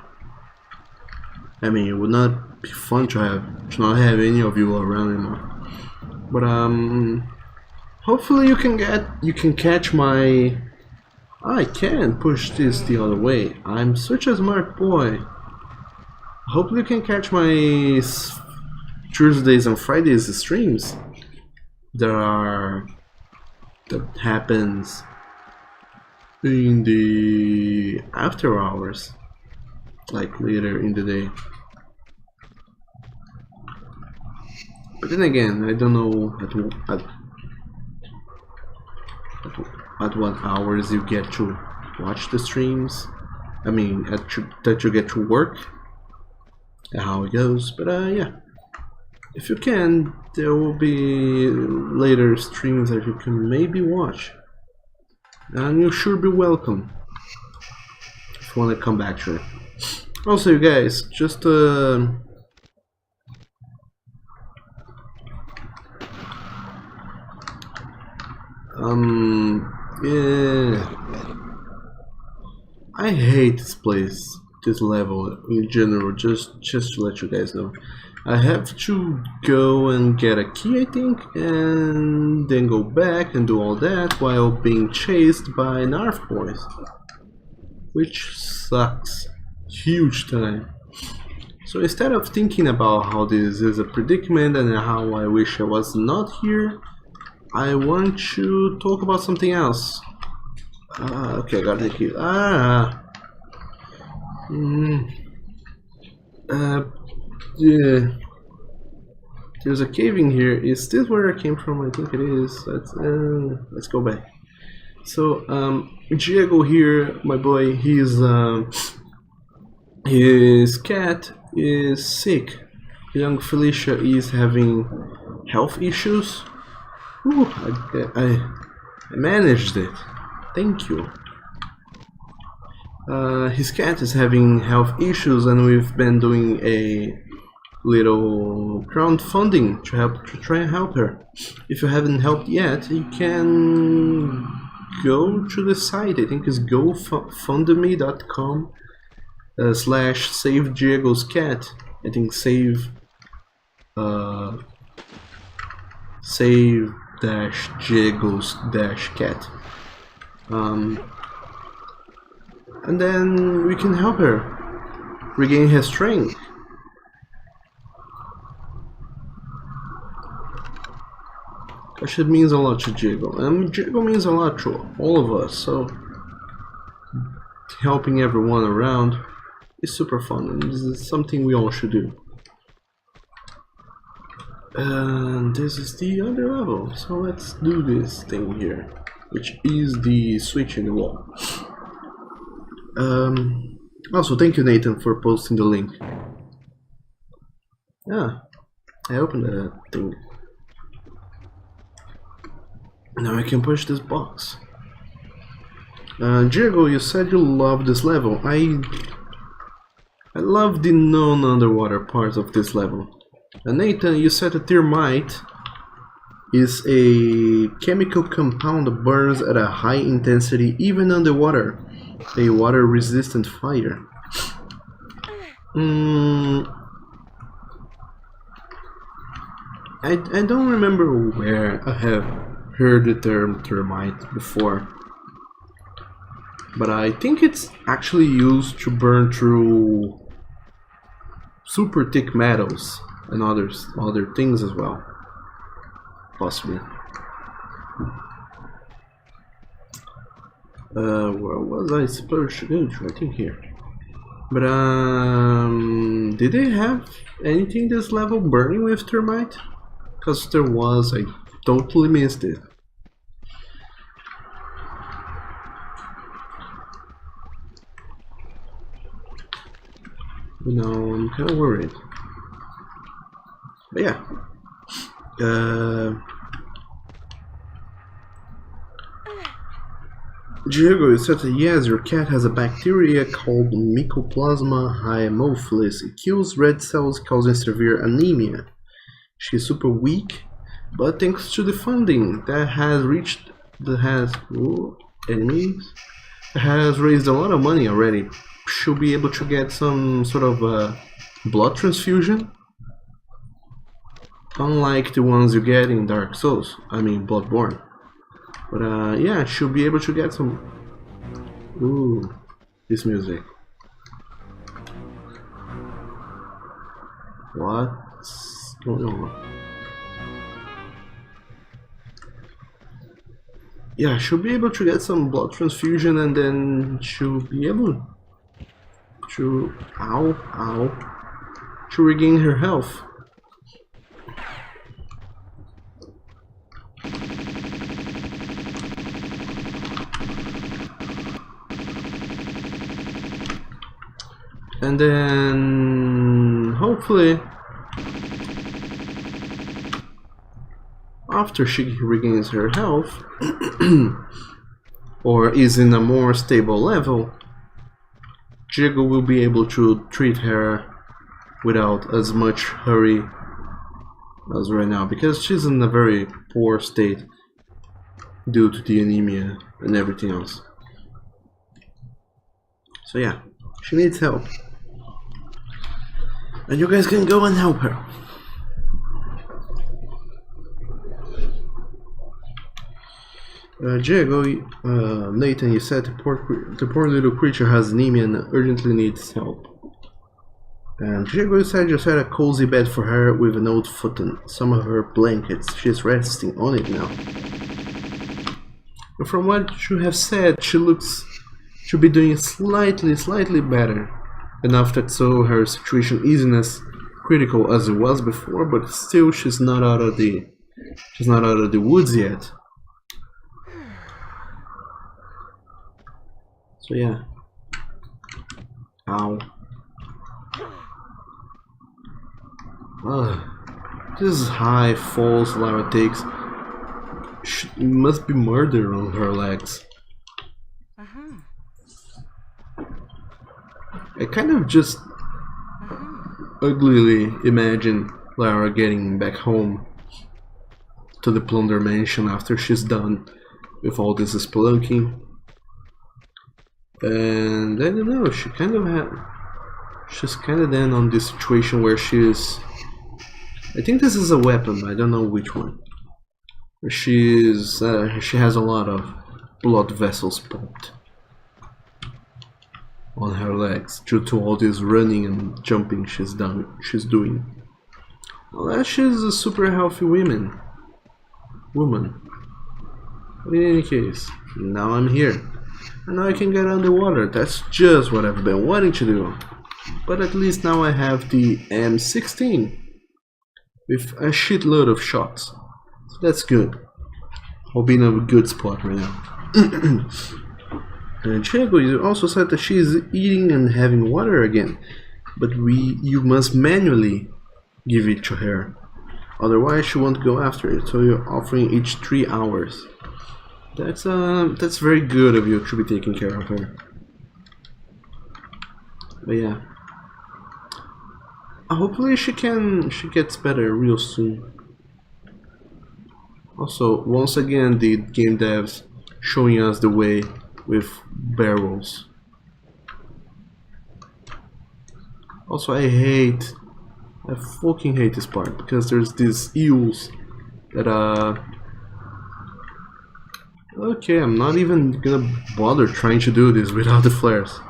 I mean, it would not be fun to not have any of you around anymore. But hopefully you can catch my. I can push this the other way. I'm such a smart boy. Hopefully you can catch my Tuesdays and Fridays streams. That happens in the after hours, like later in the day. But then again, I don't know at what hours you get to watch the streams. I mean, that you get to work, how it goes. But yeah, if you can, there will be later streams that you can maybe watch. And you'll sure be welcome if you want to come back to it. Also, you guys, just Yeah. I hate this place, this level in general, just to let you guys know. I have to go and get a key, I think, and then go back and do all that while being chased by Narf boys. Which sucks. Huge time. So instead of thinking about how this is a predicament and how I wish I was not here, I want to talk about something else. Okay, I got the key. Yeah. There's a cave in here. Is this where I came from? I think it is. Let's go back. So, Diego here, my boy, his cat is sick. Young Felicia is having health issues. Ooh, I managed it. Thank you. His cat is having health issues, and we've been doing a little crowdfunding to try and help her. If you haven't helped yet, you can go to the site. I think it's gofundme.com /save Diego's cat. I think save Diego's cat. And then we can help her regain her strength. Gosh, it means a lot to Diego. And Diego means a lot to all of us, so helping everyone around is super fun, and this is something we all should do. And this is the other level, so let's do this thing here, which is the switch in the wall. Also, thank you, Nathan, for posting the link. Yeah, I opened that thing. Now I can push this box. Diego, you said you love this level. I love the non-underwater parts of this level. Nathan, you said that thermite is a chemical compound that burns at a high intensity even underwater. A water-resistant fire. I don't remember where I have heard the term thermite before, but I think it's actually used to burn through super thick metals and other things as well, possibly. Where was I supposed to go to? I think here. But did they have anything this level burning with thermite? Because there was, I totally missed it. You know, I'm kind of worried. But yeah. Diego, you said that yes, your cat has a bacteria called Mycoplasma haemophilus. It kills red cells, causing severe anemia. She's super weak, but thanks to the funding that has raised a lot of money already, she'll be able to get some sort of blood transfusion, unlike the ones you get in Dark Souls. I mean, Bloodborne. But yeah, she'll be able to get some. Ooh, this music. What's going on? Yeah, she'll be able to get some blood transfusion, and then she'll be able to to regain her health. And then hopefully after she regains her health or is in a more stable level, Diego will be able to treat her without as much hurry as right now, because she's in a very poor state. due to the anemia and everything else. So yeah, she needs help. And you guys can go and help her. Diego, Nathan, you said the poor little creature has anemia and urgently needs help. And Diego said you set a cozy bed for her with an old futon, some of her blankets. She's resting on it now. And from what you have said, she looks to be doing slightly better. Enough that so her situation isn't as critical as it was before, but still she's not out of the woods yet. So yeah. Ow. This high falls Lara takes must be murder on her legs. I kind of just uglily imagine Lara getting back home to the Plunder Mansion after she's done with all this spelunking. And I don't know, she's kind of then on this situation where she's, I think this is a weapon, I don't know which one. She has a lot of blood vessels popped on her legs due to all this running and jumping she's doing. Unless she's a super healthy woman. But in any case, now I'm here. And now I can get underwater. That's just what I've been wanting to do. But at least now I have the M16 with a shitload of shots. So that's good. I'll be in a good spot right now. Diego, you also said that she is eating and having water again, but you must manually give it to her. Otherwise she won't go after it, so you're offering each 3 hours. That's very good of you to be taking care of her. But yeah. Hopefully she gets better real soon. Also, once again the game devs showing us the way with barrels. Also I fucking hate this part because there's these eels that okay, I'm not even gonna bother trying to do this without the flares.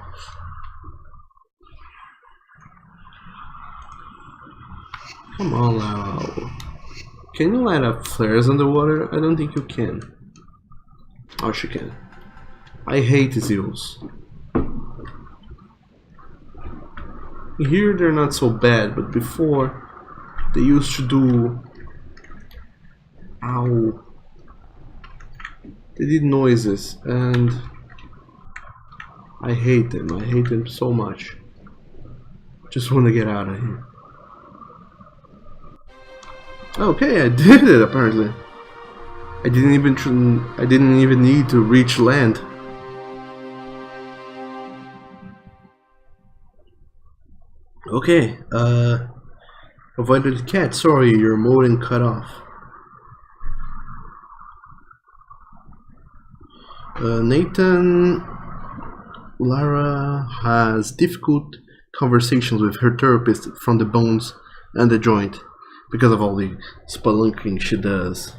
Come on now. Can you light up flares underwater? I don't think you can. Oh, she can. I hate these eels. Here they're not so bad, but before they used to do... Ow. They did noises and I hate them so much. Just want to get out of here. Okay, I did it apparently. I didn't even need to reach land. Okay, avoided the cat. Sorry, your modem cut off. Nathan, Lara has difficult conversations with her therapist from the bones and the joint because of all the spelunking she does.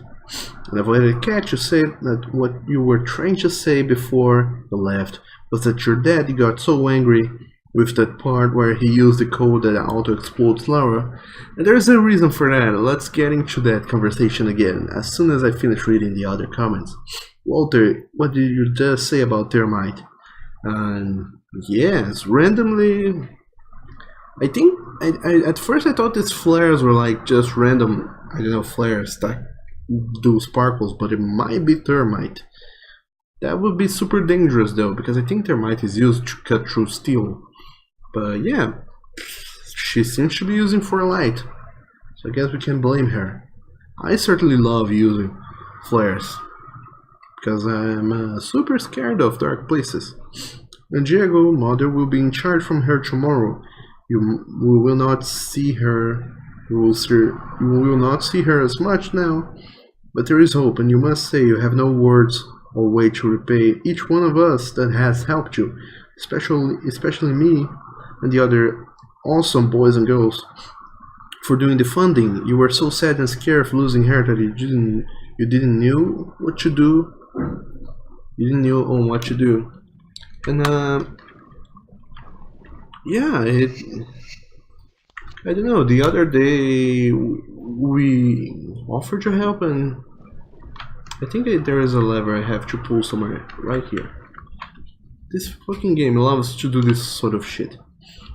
And avoided the cat, you said that what you were trying to say before you left was that your daddy got so angry with that part where he used the code that auto-explodes Lara, and there's a reason for that. Let's get into that conversation again as soon as I finish reading the other comments. Walter, what did you just say about Thermite? Yes, randomly... I think, at first I thought these flares were like just random, I don't know, flares that do sparkles, but it might be Thermite. That would be super dangerous though, because I think Thermite is used to cut through steel. But yeah, she seems to be using for light, so I guess we can blame her. I certainly love using flares, because I'm super scared of dark places. And Diego, Mother will be in charge from her tomorrow. We will not see her. You will not see her as much now, But there is hope, and you must say you have no words or way to repay each one of us that has helped you, especially me and the other awesome boys and girls for doing the funding. You were so sad and scared of losing her that you didn't knew what to do. You didn't know on what to do, and yeah, I don't know. The other day we offered to help, and I think there is a lever I have to pull somewhere right here. This fucking game loves to do this sort of shit.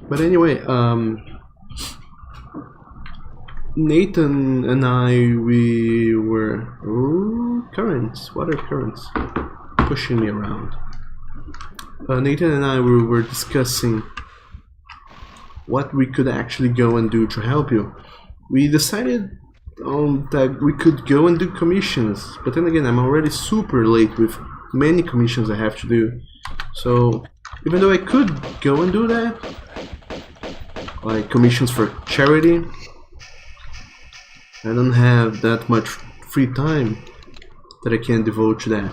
But anyway, Nathan and I, we were currents, water currents, pushing me around. Nathan and I were discussing what we could actually go and do to help you. We decided that we could go and do commissions, but then again, I'm already super late with many commissions I have to do. So even though I could go and do that, like commissions for charity, I don't have that much free time that I can devote to that.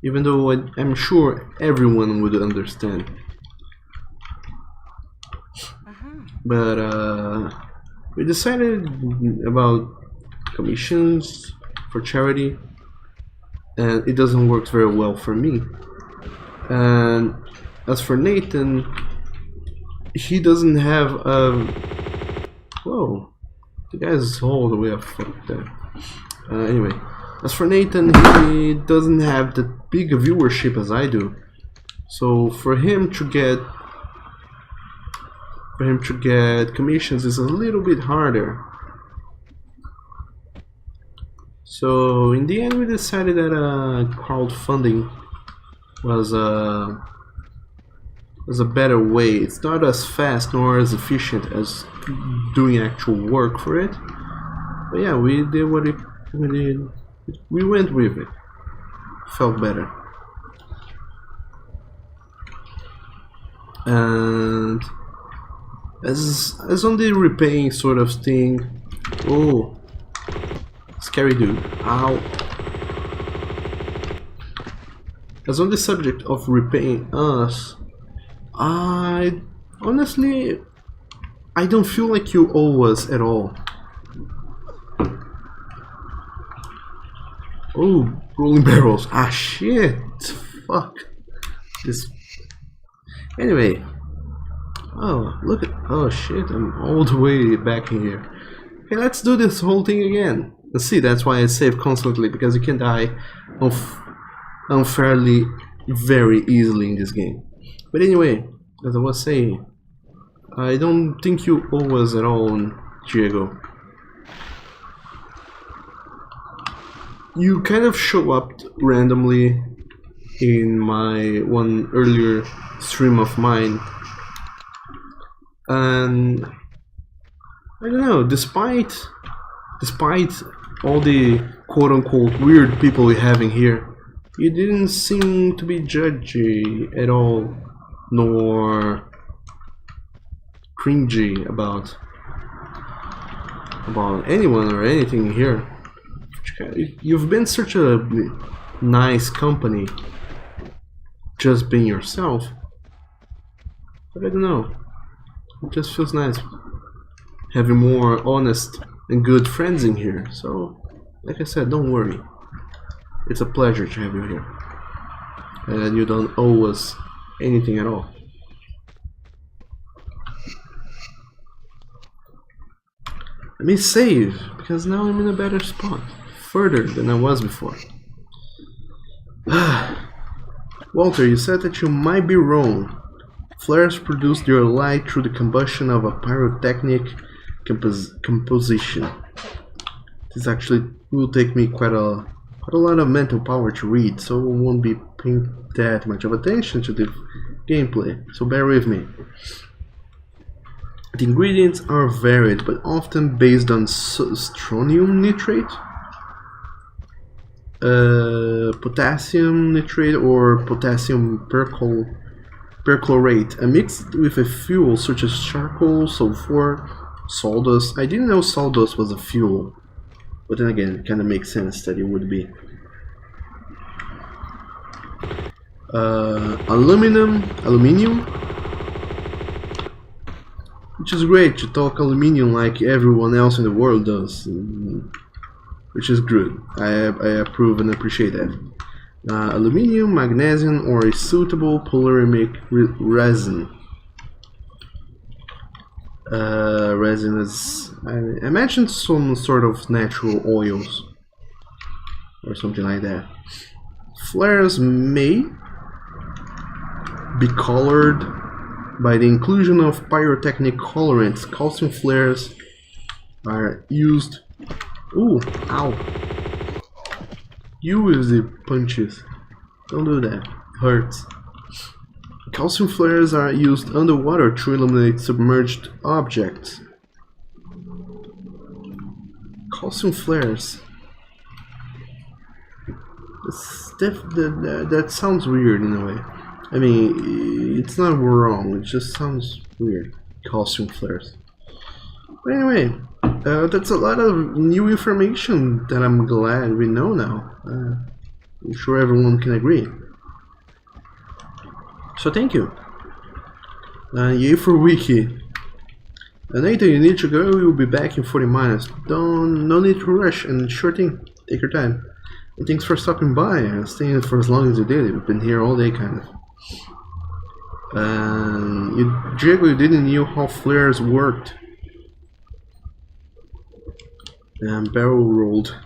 Even though I'm sure everyone would understand. But we decided about commissions for charity, and it doesn't work very well for me. And as for Nathan, he doesn't have whoa, the guy's all the way up fucked there. Anyway, as for Nathan, he doesn't have the big viewership as I do, so for him to get commissions is a little bit harder. So in the end, we decided that crowdfunding was a better way. It's not as fast nor as efficient as doing actual work for it. But yeah, we did what we did. We went with it. Felt better. And as on the repaying sort of thing, oh, scary dude, ow. As on the subject of repaying us, I honestly, I don't feel like you owe us at all. Oh, rolling barrels, ah shit, fuck, this, anyway. Oh, look at, oh shit, I'm all the way back in here. Okay, let's do this whole thing again. Let's see, that's why I save constantly, because you can die unfairly very easily in this game. But anyway, as I was saying, I don't think you owe us at all, Diego. You kind of show up randomly in my one earlier stream of mine. And I don't know, despite all the quote-unquote weird people we have in here, you didn't seem to be judgy at all, nor cringy about anyone or anything here. You've been such a nice company, just being yourself. But I don't know. It just feels nice having more honest and good friends in here. So, like I said, don't worry. It's a pleasure to have you here. And you don't owe us anything at all. Let me save, because now I'm in a better spot. Further than I was before. Walter, you said that you might be wrong. Flares produce their light through the combustion of a pyrotechnic composition. This actually will take me quite a lot of mental power to read, so I won't be paying that much of attention to the gameplay, so bear with me. The ingredients are varied, but often based on strontium nitrate, potassium nitrate, or potassium perchlorate, and mixed with a fuel such as charcoal, sulfur, sawdust. I didn't know sawdust was a fuel. But then again, it kind of makes sense that it would be. Aluminium, which is great to talk aluminium like everyone else in the world does, which is good. I approve and appreciate that. Aluminium, magnesium, or a suitable polymeric resin. Resin is, I mentioned some sort of natural oils or something like that. Flares may be colored by the inclusion of pyrotechnic colorants. Calcium flares are used. Ooh, ow. You with the punches. Don't do that. It hurts. Calcium flares are used underwater to illuminate submerged objects. Calcium flares. That sounds weird in a way. I mean, it's not wrong, it just sounds weird. Calcium flares. But anyway, that's a lot of new information that I'm glad we know now. I'm sure everyone can agree. So thank you. Yay for wiki. Nathan, you need to go. We'll be back in 40 minutes. No need to rush, and sure thing. Take your time. And thanks for stopping by and staying for as long as you did. We've been here all day, kind of. Diego, you didn't know how flares worked. Barrel rolled.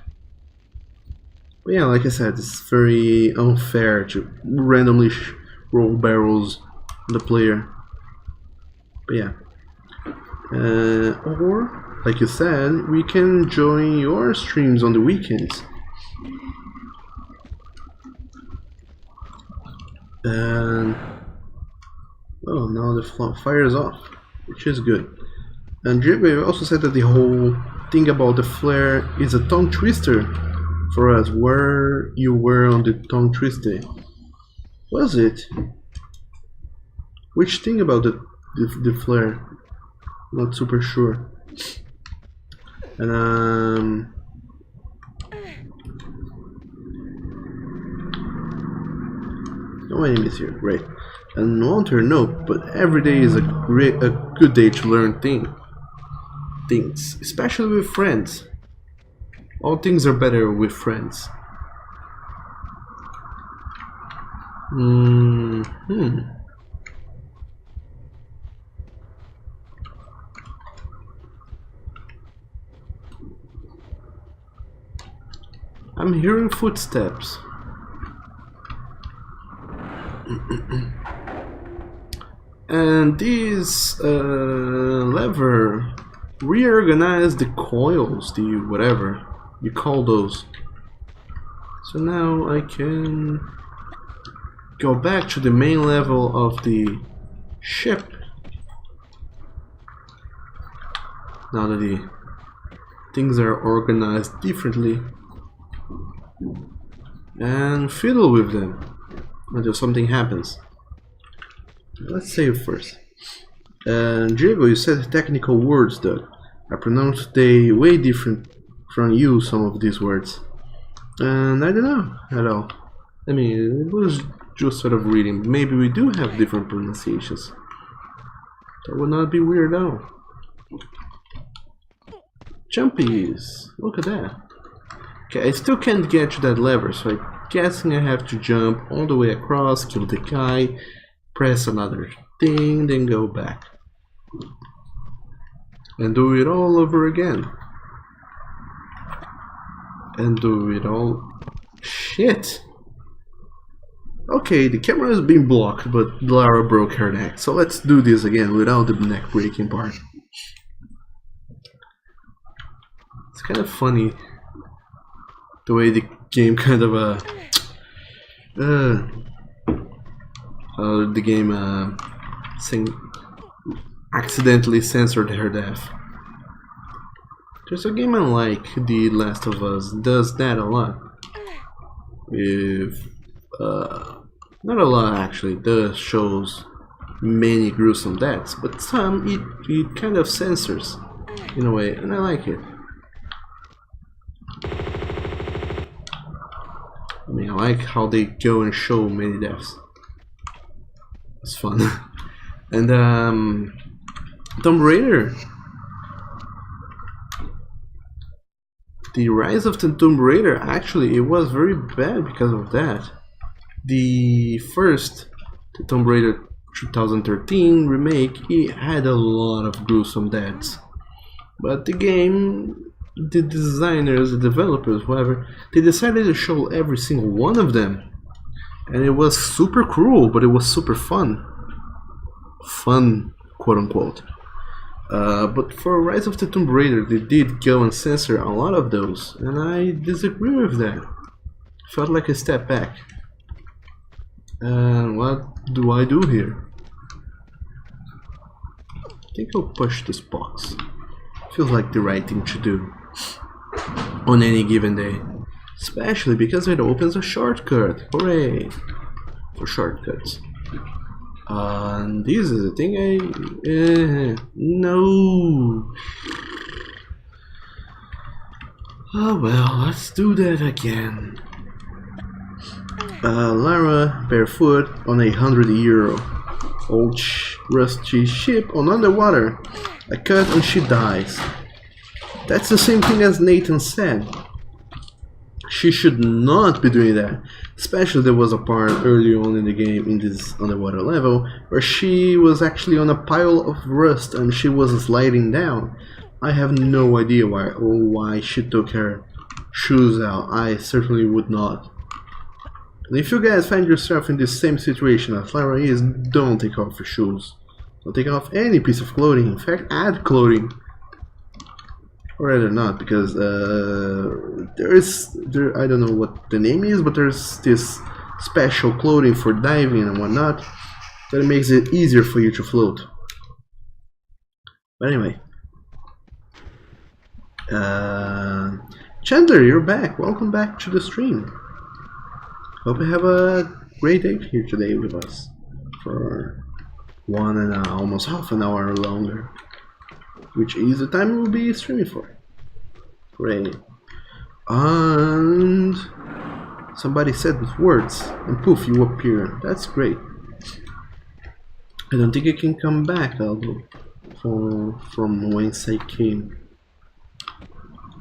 But yeah, like I said, it's very unfair to randomly roll barrels on the player. But yeah. Or, like you said, we can join your streams on the weekends. And oh, now the fire is off, which is good. And Diego also said that the whole thing about the flare is a tongue twister for us. Where you were on the tongue twister? Was it? Which thing about the flare? Not super sure. And no enemies here, great. And Walter, no, but every day is a good day to learn things, especially with friends. All things are better with friends. I'm hearing footsteps. And this lever reorganize the coils, the whatever you call those. So now I can go back to the main level of the ship. Now that the things are organized differently, and fiddle with them until something happens. Let's save first. Diego, you said technical words, Doug. I pronounced they way different from you, some of these words. And I don't know at all. I mean, it was just sort of reading. Maybe we do have different pronunciations. That would not be weird at all. Jumpies! Look at that. Okay, I still can't get to that lever, so I'm guessing I have to jump all the way across, kill the guy, press another thing, then go back. And do it all over again. And do it all... Shit! Okay, the camera is being blocked, but Lara broke her neck, so let's do this again without the neck breaking part. It's kind of funny the way the game kind of the game accidentally censored her death. There's a game unlike The Last of Us does that a lot. With not a lot actually, does shows many gruesome deaths, but some it kind of censors in a way, and I like it. I mean, I like how they go and show many deaths. It's fun. And Tomb Raider. The Rise of the Tomb Raider, actually, it was very bad because of that. The first, the Tomb Raider 2013 remake, it had a lot of gruesome deaths. But the game, the designers, the developers, whoever, they decided to show every single one of them. And it was super cruel, but it was super fun. Fun, quote unquote. But for Rise of the Tomb Raider, they did go and censor a lot of those, and I disagree with that. Felt like a step back. And what do I do here? I think I'll push this box. Feels like the right thing to do on any given day. Especially because it opens a shortcut. Hooray! For shortcuts. And this is the thing no. Oh well, let's do that again. Lara barefoot on a 100-year-old rusty ship on underwater. A cut and she dies. That's the same thing as Nathan said. She should not be doing that. Especially there was a part early on in the game, in this underwater level, where she was actually on a pile of rust and she was sliding down. I have no idea why she took her shoes out. I certainly would not. And if you guys find yourself in the same situation as Lara is, don't take off your shoes. Don't take off any piece of clothing. In fact, add clothing. Or rather not, because I don't know what the name is, but there's this special clothing for diving and whatnot that makes it easier for you to float. But anyway, Chandler, you're back. Welcome back to the stream. Hope you have a great day here today with us for almost half an hour longer. Which is the time we'll be streaming for. Great. And somebody said words, and poof, you appear. That's great. I don't think I can come back, although, from whence I came.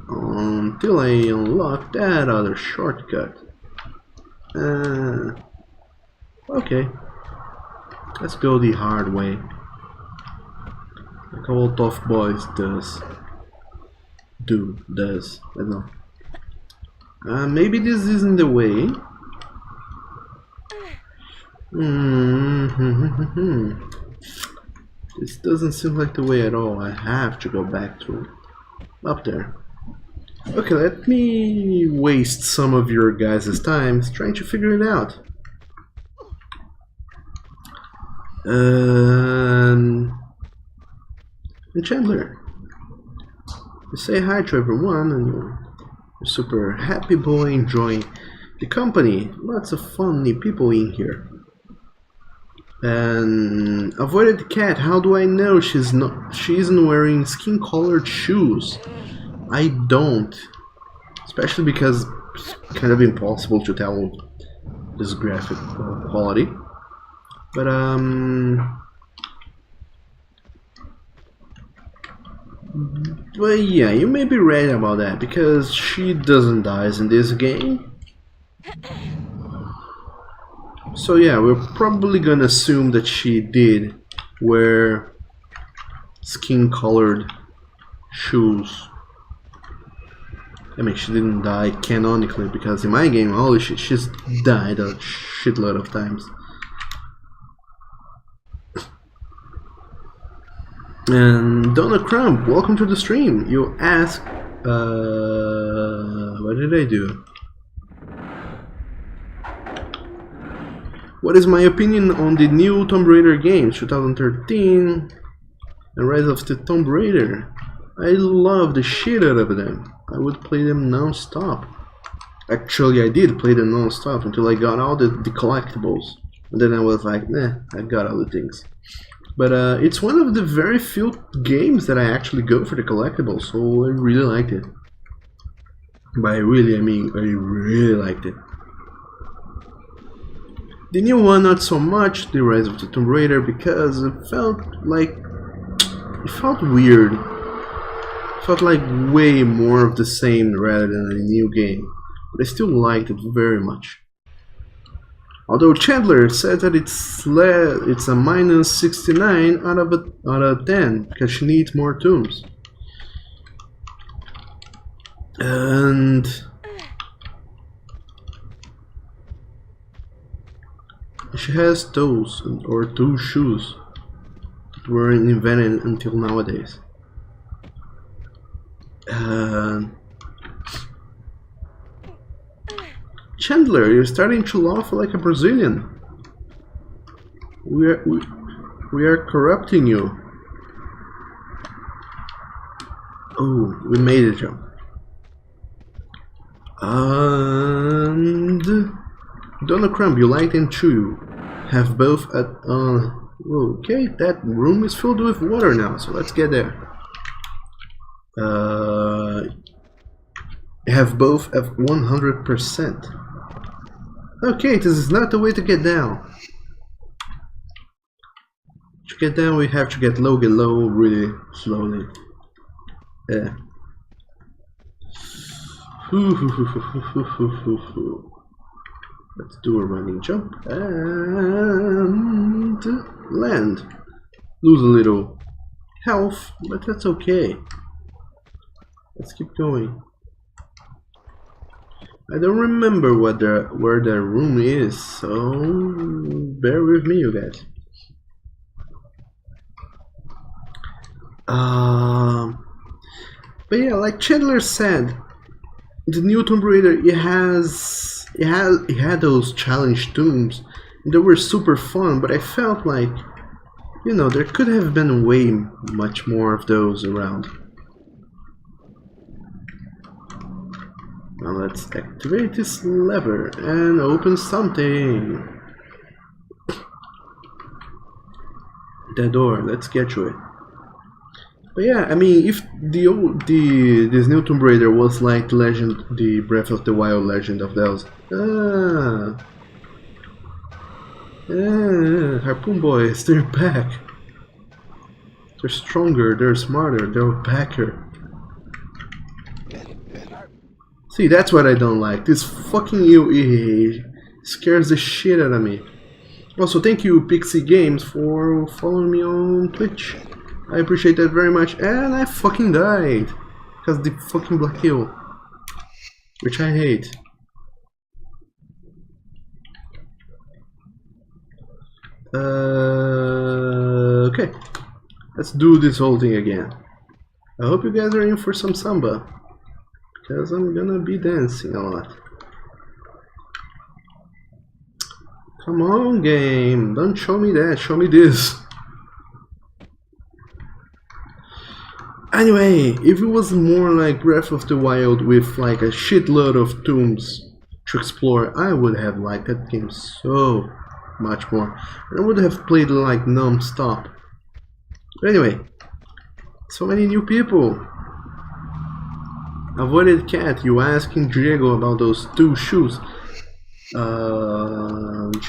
Until I unlock that other shortcut. Okay. Let's go the hard way. Like all tough boys does. I don't know. Maybe this isn't the way. This doesn't seem like the way at all. I have to go back to it. Up there. Okay, let me waste some of your guys' time trying to figure it out. And Chandler, you say hi to everyone and you're a super happy boy enjoying the company. Lots of funny people in here. And avoided the cat. How do I know she isn't wearing skin-colored shoes? I don't. Especially because it's kind of impossible to tell this graphic quality. But well, yeah, you may be right about that, because she doesn't die in this game. So yeah, we're probably gonna assume that she did wear skin-colored shoes. I mean, she didn't die canonically, because in my game, holy shit, she's died a shitload of times. And Donna Crump, welcome to the stream. You ask, what did I do? What is my opinion on the new Tomb Raider games, 2013 and Rise of the Tomb Raider? I love the shit out of them. I would play them non-stop. Actually, I did play them non-stop until I got all the collectibles. And then I was like, nah, I got all the things. But it's one of the very few games that I actually go for the collectibles, so I really liked it. By really, I mean I really liked it. The new one, not so much. The Rise of the Tomb Raider, because it felt weird. It felt like way more of the same rather than a new game. But I still liked it very much. Although Chandler said that it's a minus 69 out of 10 because she needs more tombs. And she has toes or two shoes that weren't invented until nowadays. Chandler, you're starting to laugh like a Brazilian. We are corrupting you. Oh, we made a jump. And Donna Crumb, you like them too. Have both at okay, that room is filled with water now, so let's get there. Have both at 100%. Okay, this is not the way to get down. To get down, we have to get low really slowly. Yeah. Let's do a running jump and land. Lose a little health, but that's okay. Let's keep going. I don't remember where the room is, so bear with me, you guys. But yeah, like Chandler said, the new Tomb Raider, it had those challenge tombs. They were super fun, but I felt like, you know, there could have been way much more of those around. Now let's activate this lever and open something. That door, let's get to it. But yeah, I mean, if this new Tomb Raider was like the Breath of the Wild Legend of Zelda. Harpoon Boys, they're back. They're stronger, they're smarter, they're backer. See, that's what I don't like. This fucking EA scares the shit out of me. Also, thank you Pixie Games for following me on Twitch. I appreciate that very much. And I fucking died because the fucking black hill, which I hate. Okay, let's do this whole thing again. I hope you guys are in for some samba, because I'm gonna be dancing a lot. Come on, game, don't show me that, show me this. Anyway, if it was more like Breath of the Wild with like a shitload of tombs to explore, I would have liked that game so much more. And I would have played like non-stop. But anyway, so many new people. Avoided Cat, you asking Diego about those two shoes.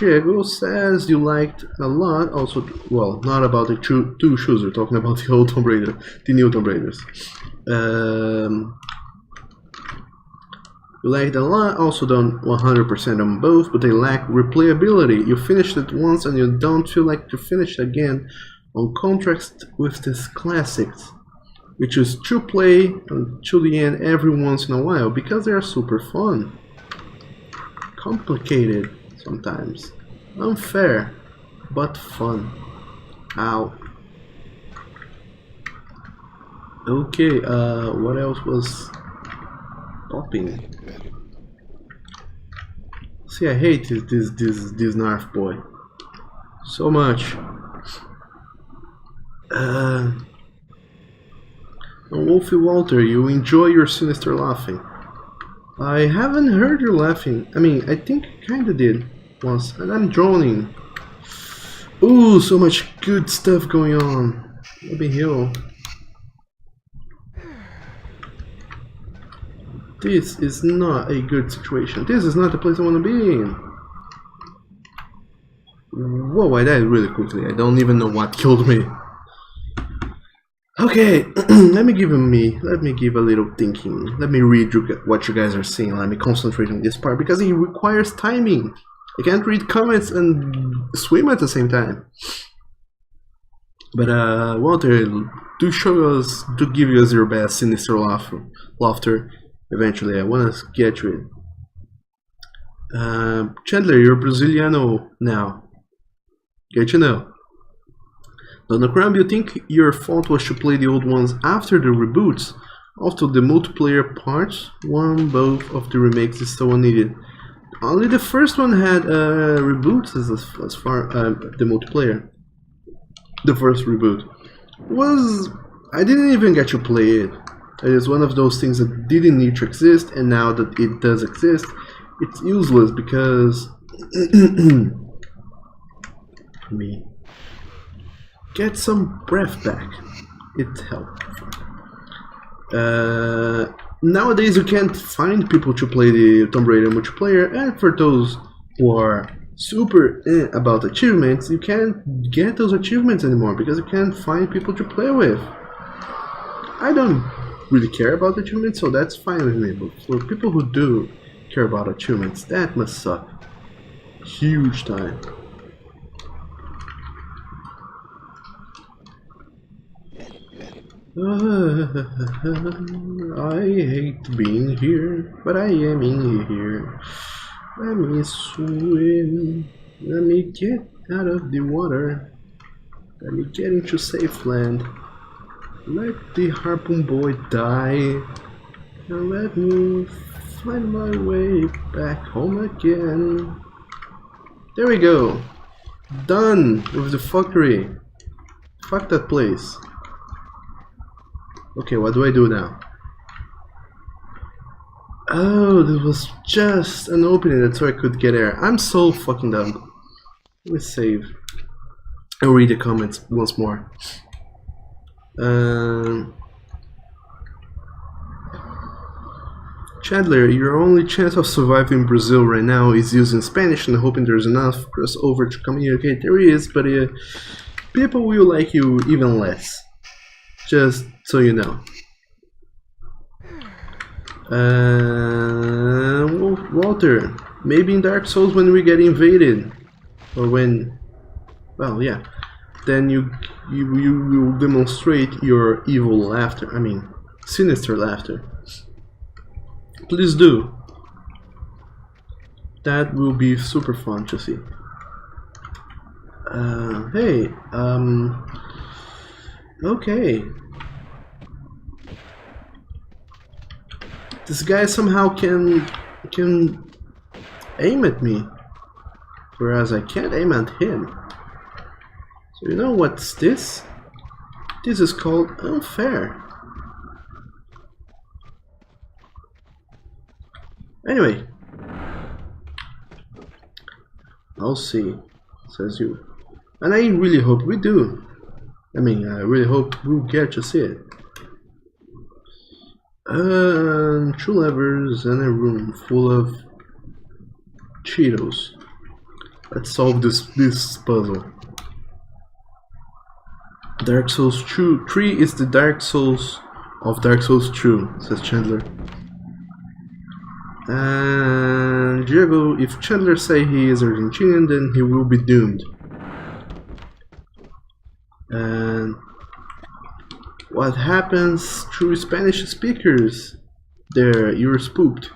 Diego says you liked a lot, also, well, not about the two shoes, we're talking about the old Tomb Raider, the new Tomb Raiders. You liked a lot, also done 100% on both, but they lack replayability. You finished it once and you don't feel like to finish it again. On contrast with this classics, which is to play until the end every once in a while, because they are super fun. Complicated sometimes, unfair, but fun. Ow. Okay, what else was popping? See, I hate this Narf boy so much. Wolfie Walter, you enjoy your sinister laughing. I haven't heard you laughing. I mean, I think I kinda did once, and I'm droning. Ooh, so much good stuff going on. Let me heal. This is not a good situation. This is not the place I want to be in. Whoa, I died really quickly. I don't even know what killed me. Okay, let me give a little thinking. Let me read what you guys are saying. Let me concentrate on this part because it requires timing. I can't read comments and swim at the same time. But Walter, do give us your best sinister laughter. Eventually, I wanna get you it. Chandler, you're Braziliano now. Get you know. Donna Crumb, you think your fault was to play the old ones after the reboots? Also, the multiplayer parts, both of the remakes is still unneeded. Only the first one had reboots as far the multiplayer. The first reboot I didn't even get to play it. It is one of those things that didn't need to exist, and now that it does exist, it's useless because me. Get some breath back. It helped. Nowadays you can't find people to play the Tomb Raider multiplayer, and for those who are super about achievements, you can't get those achievements anymore because you can't find people to play with. I don't really care about achievements, so that's fine with me, but for people who do care about achievements, that must suck. Huge time. I hate being here, but I am in here. Let me swim. Let me get out of the water. Let me get into safe land. Let the harpoon boy die. And let me find my way back home again. There we go. Done with the fuckery. Fuck that place. Okay, what do I do now? Oh, this was just an opening, that's so I could get air. I'm so fucking dumb. Let me save. I'll read the comments once more. Chandler, your only chance of surviving Brazil right now is using Spanish and hoping there's enough crossover to communicate. There is, but people will like you even less. Just so you know. Walter, maybe in Dark Souls when we get invaded, or when, well, yeah, then you will demonstrate your evil laughter. I mean, sinister laughter. Please do. That will be super fun to see. Hey, okay. This guy somehow can aim at me, whereas I can't aim at him. So you know what's this? This is called unfair. Anyway, I'll see, says you. And I really hope we do. I mean, I really hope we'll get to see it. 2 levers and a room full of Cheetos. Let's solve this puzzle. Dark Souls 3 is the Dark Souls of Dark Souls 2, says Chandler. And Diego, if Chandler say he is Argentinian, then he will be doomed. And what happens through Spanish speakers? There, you're spooked.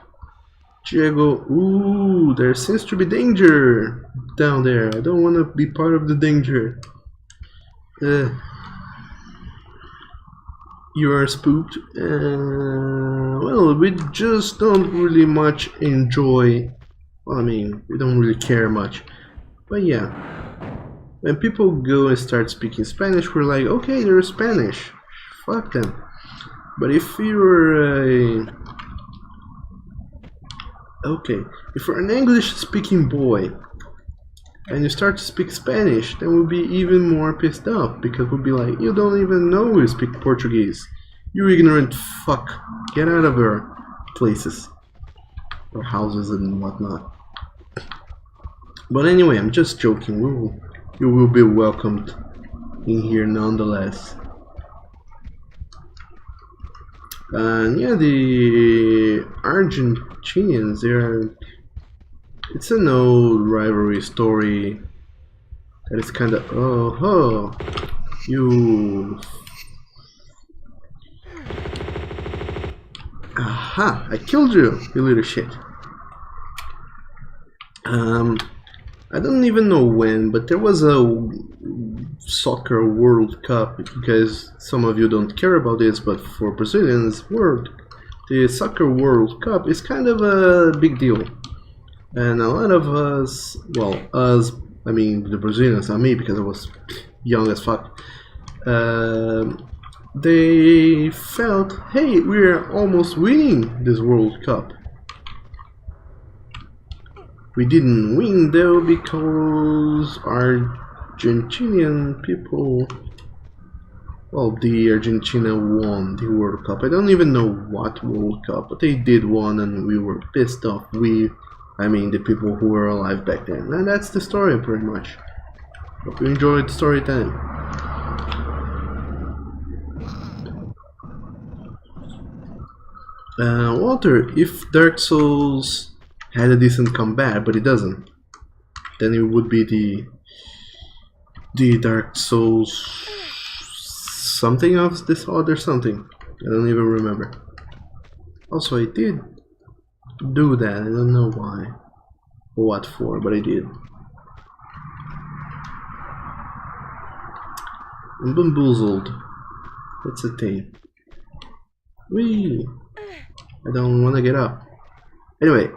Diego, ooh, there seems to be danger down there. I don't want to be part of the danger. You are spooked. Well, we just don't really much enjoy. Well, I mean, we don't really care much. But yeah, when people go and start speaking Spanish, we're like, okay, they're Spanish. Fuck them. But if you're if you're an English-speaking boy and you start to speak Spanish, then we'll be even more pissed off because we'll be like, you don't even know we speak Portuguese. You ignorant fuck. Get out of our places. Or houses and whatnot. But anyway, I'm just joking. You will be welcomed in here nonetheless. And yeah, the Argentinians, it's an old rivalry story that is kind of, oh, you, aha, I killed you, you little shit. I don't even know when, but there was a soccer World Cup, because some of you don't care about this, but for Brazilians, the soccer World Cup is kind of a big deal. And a lot of us, well, us, I mean the Brazilians, not me, because I was young as fuck, they felt, hey, we're almost winning this World Cup. We didn't win though because Argentinian people, well, the Argentina won the World Cup. I don't even know what World Cup, but they did won and we were pissed off. I mean the people who were alive back then. And that's the story pretty much. Hope you enjoyed the story time. Walter, if Dark Souls had a decent combat, but it doesn't, then it would be the Dark Souls something of this other something. I don't even remember. Also, I did do that. I don't know why or what for, but I did. I'm bamboozled. That's the thing. Whee! I don't want to get up. Anyway,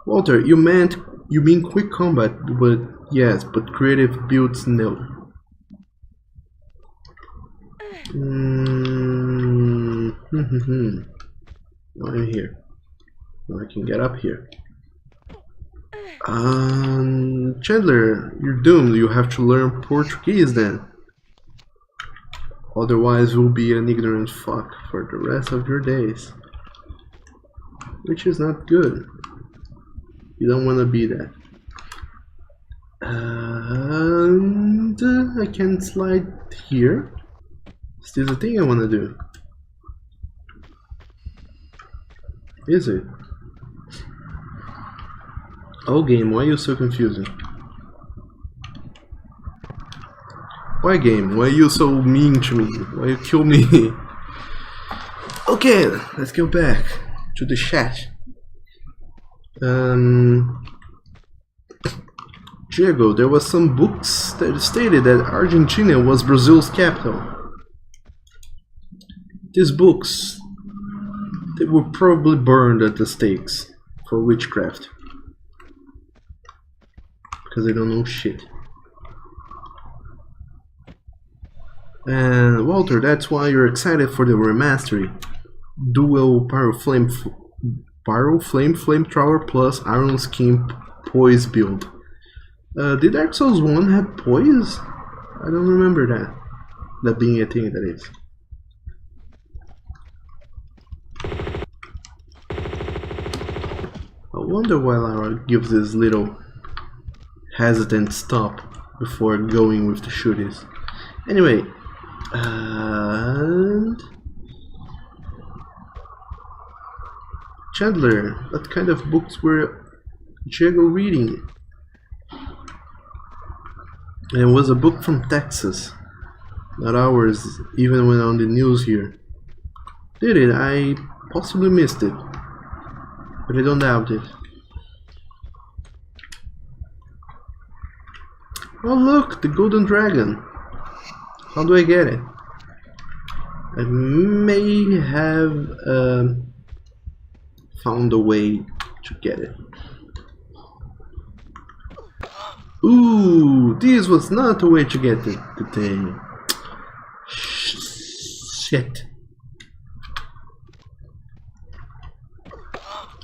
Walter, you mean quick combat, but yes, but creative builds no. Now I'm here. Now I can get up here. Chandler, you're doomed. You have to learn Portuguese then. Otherwise, you'll be an ignorant fuck for the rest of your days. Which is not good. You don't want to be that. And I can slide here. Is this the thing I want to do? Is it? Oh game, why are you so confusing? Why game? Why are you so mean to me? Why you kill me? Okay, let's go back to the chat. Diego, there was some books that stated that Argentina was Brazil's capital. These books, they were probably burned at the stakes for witchcraft. Because they don't know shit. And Walter, that's why you're excited for the remastery. Dual Pyro Flamethrower plus Iron Skin Poise build. Did Dark Souls 1 have poise? I don't remember that. That being a thing, that is. I wonder why Lara gives this little hesitant stop before going with the shooties. Anyway, and Chandler, what kind of books were Diego reading? It was a book from Texas, not ours, even when on the news here. Did it? I possibly missed it, but I don't doubt it. Oh look, the golden dragon. How do I get it? I may have found a way to get it. Ooh, this was not the way to get the thing. Shit.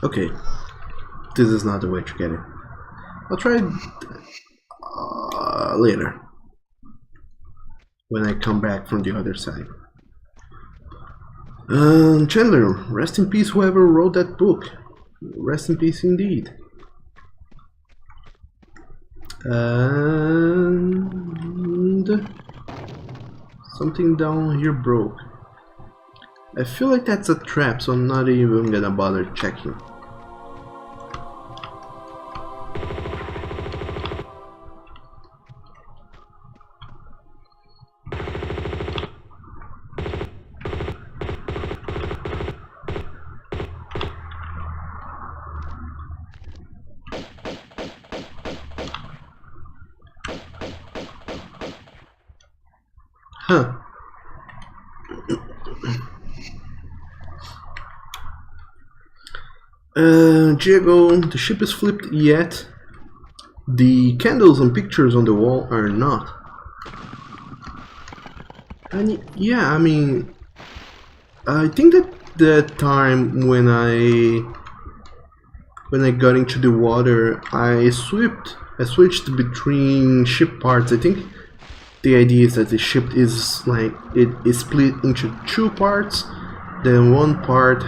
Okay, this is not the way to get it. I'll try later when I come back from the other side. Chandler, rest in peace whoever wrote that book. Rest in peace indeed. And something down here broke. I feel like that's a trap, so I'm not even gonna bother checking. Huh. Diego, the ship is flipped yet. The candles and pictures on the wall are not. And yeah, I mean, I think that the time when I got into the water, I switched between ship parts. I think the idea is that the ship is like, it is split into two parts. Then one part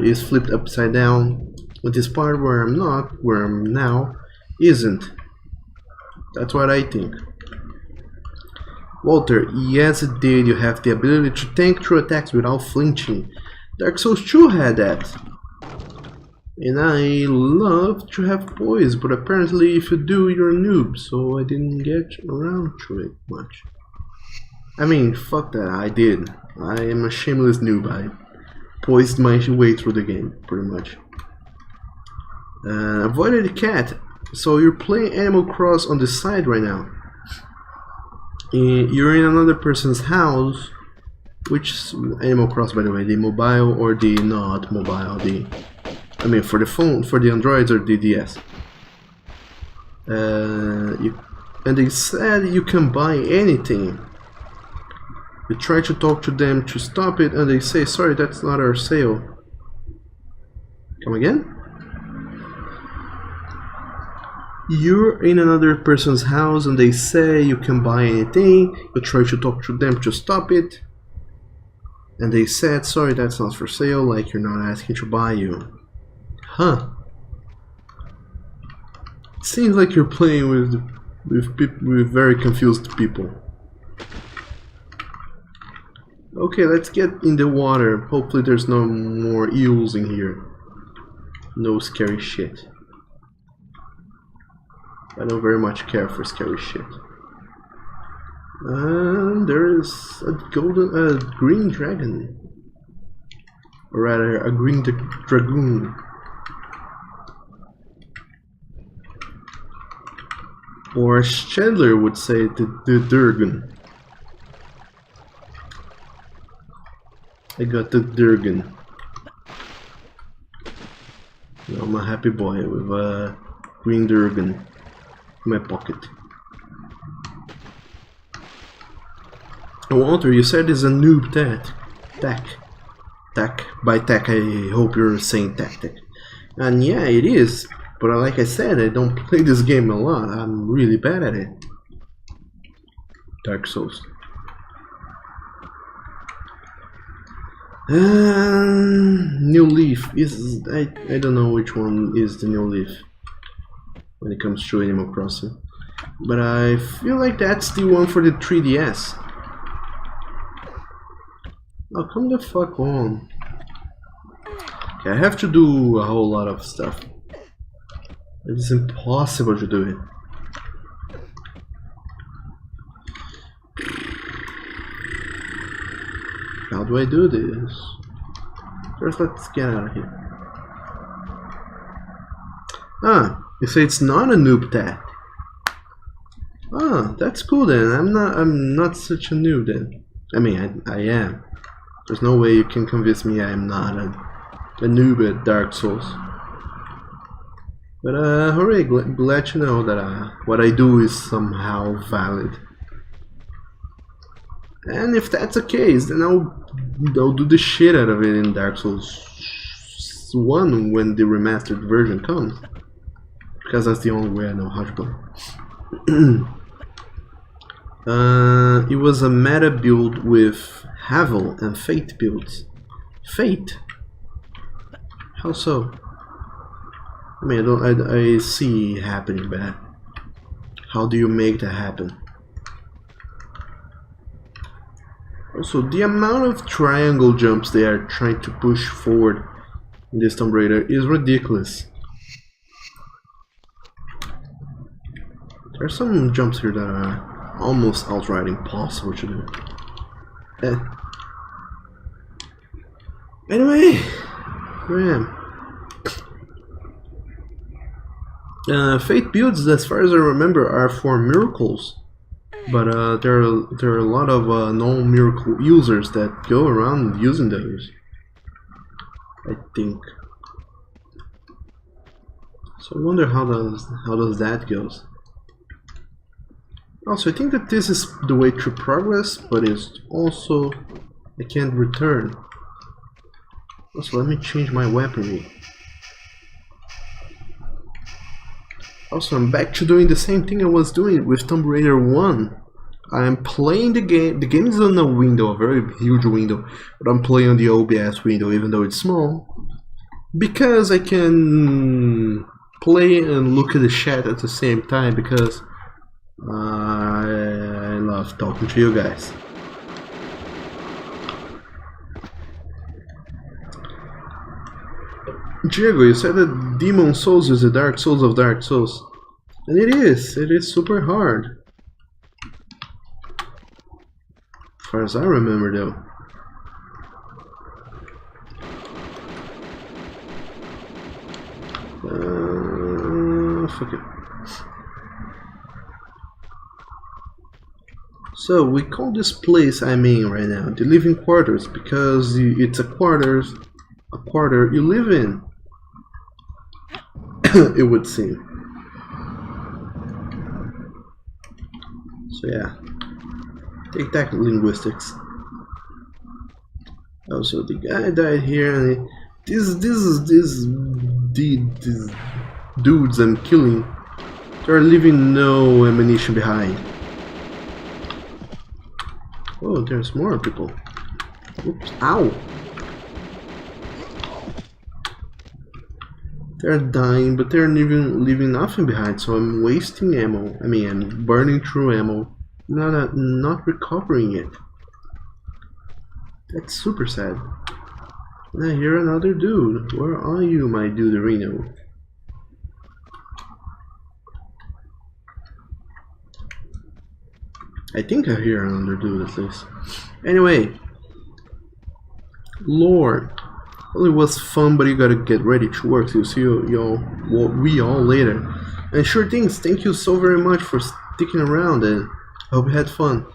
is flipped upside down, but this part where I'm now, isn't. That's what I think. Walter, yes it did. You have the ability to tank through attacks without flinching. Dark Souls 2 had that. And I love to have poise, but apparently if you do, you're a noob, so I didn't get around to it much. I mean, fuck that, I did. I am a shameless noob. I poised my way through the game, pretty much. Avoided the cat. So you're playing Animal Cross on the side right now. You're in another person's house. Which Animal Cross, by the way? The mobile or the not mobile? I mean, for the phone, for the Androids or the DS. And they said you can buy anything. You try to talk to them to stop it, and they say, sorry, that's not our sale. Come again? You're in another person's house and they say you can buy anything. You try to talk to them to stop it, and they said, sorry, that's not for sale, like you're not asking to buy you. Huh. Seems like you're playing with very confused people. Okay, let's get in the water. Hopefully there's no more eels in here. No scary shit. I don't very much care for scary shit. And there's a green dragon. Or rather, a green dragoon. Or as Chandler would say, the Durgan. I got the Durgan. Now I'm a happy boy with a green Durgan in my pocket. Walter, you said it's a noob tack. By tack, I hope you're saying tactic. And yeah, it is. But like I said, I don't play this game a lot. I'm really bad at it. Dark Souls. New Leaf is I don't know which one is the New Leaf when it comes to Animal Crossing, but I feel like that's the one for the 3DS. Oh, come the fuck on. Okay, I have to do a whole lot of stuff. It is impossible to do it. How do I do this? First, let's get out of here. Ah, you say it's not a noob tack. Ah, that's cool then. I'm not such a noob then. I mean, I am. There's no way you can convince me I am not a noob at Dark Souls. But hooray! Glad to know that what I do is somehow valid. And if that's the case, then I'll do the shit out of it in Dark Souls 1 when the remastered version comes. Because that's the only way I know how to play. It was a meta build with Havel and Fate builds. Fate? How so? I mean, I see happening, but How do you make that happen? Also, the amount of triangle jumps they are trying to push forward in this Tomb Raider is ridiculous. There are some jumps here that are almost outright impossible to do. Anyway, here I am. Fate builds, as far as I remember, are for miracles. But there are a lot of non-miracle users that go around using those, I think. So I wonder how does that goes. Also, I think that this is the way to progress, but it's also I can't return. Also, let me change my weaponry. Also, I'm back to doing the same thing I was doing with Tomb Raider 1. I'm playing the game. The game is on a window, a very huge window, but I'm playing on the OBS window, even though it's small, because I can play and look at the chat at the same time, because I love talking to you guys. Diego, you said that Demon Souls is the Dark Souls of Dark Souls. And it is super hard. As far as I remember though. Fuck it. So we call this place I'm in right now the living quarters because it's a quarter you live in. It would seem. So yeah, take that linguistics. Also, the guy died here, and these dudes I'm killing, they're leaving no ammunition behind. Oh, there's more people. Oops! Ow! They're dying, but they're leaving nothing behind, so I'm wasting ammo. I mean, I'm burning through ammo, not recovering it. That's super sad. And I hear another dude. Where are you, my duderino? I think I hear another dude at least. Anyway, Lord. Well, it was fun, but you gotta get ready to work. So see we all later. And sure things, thank you so very much for sticking around, and I hope you had fun.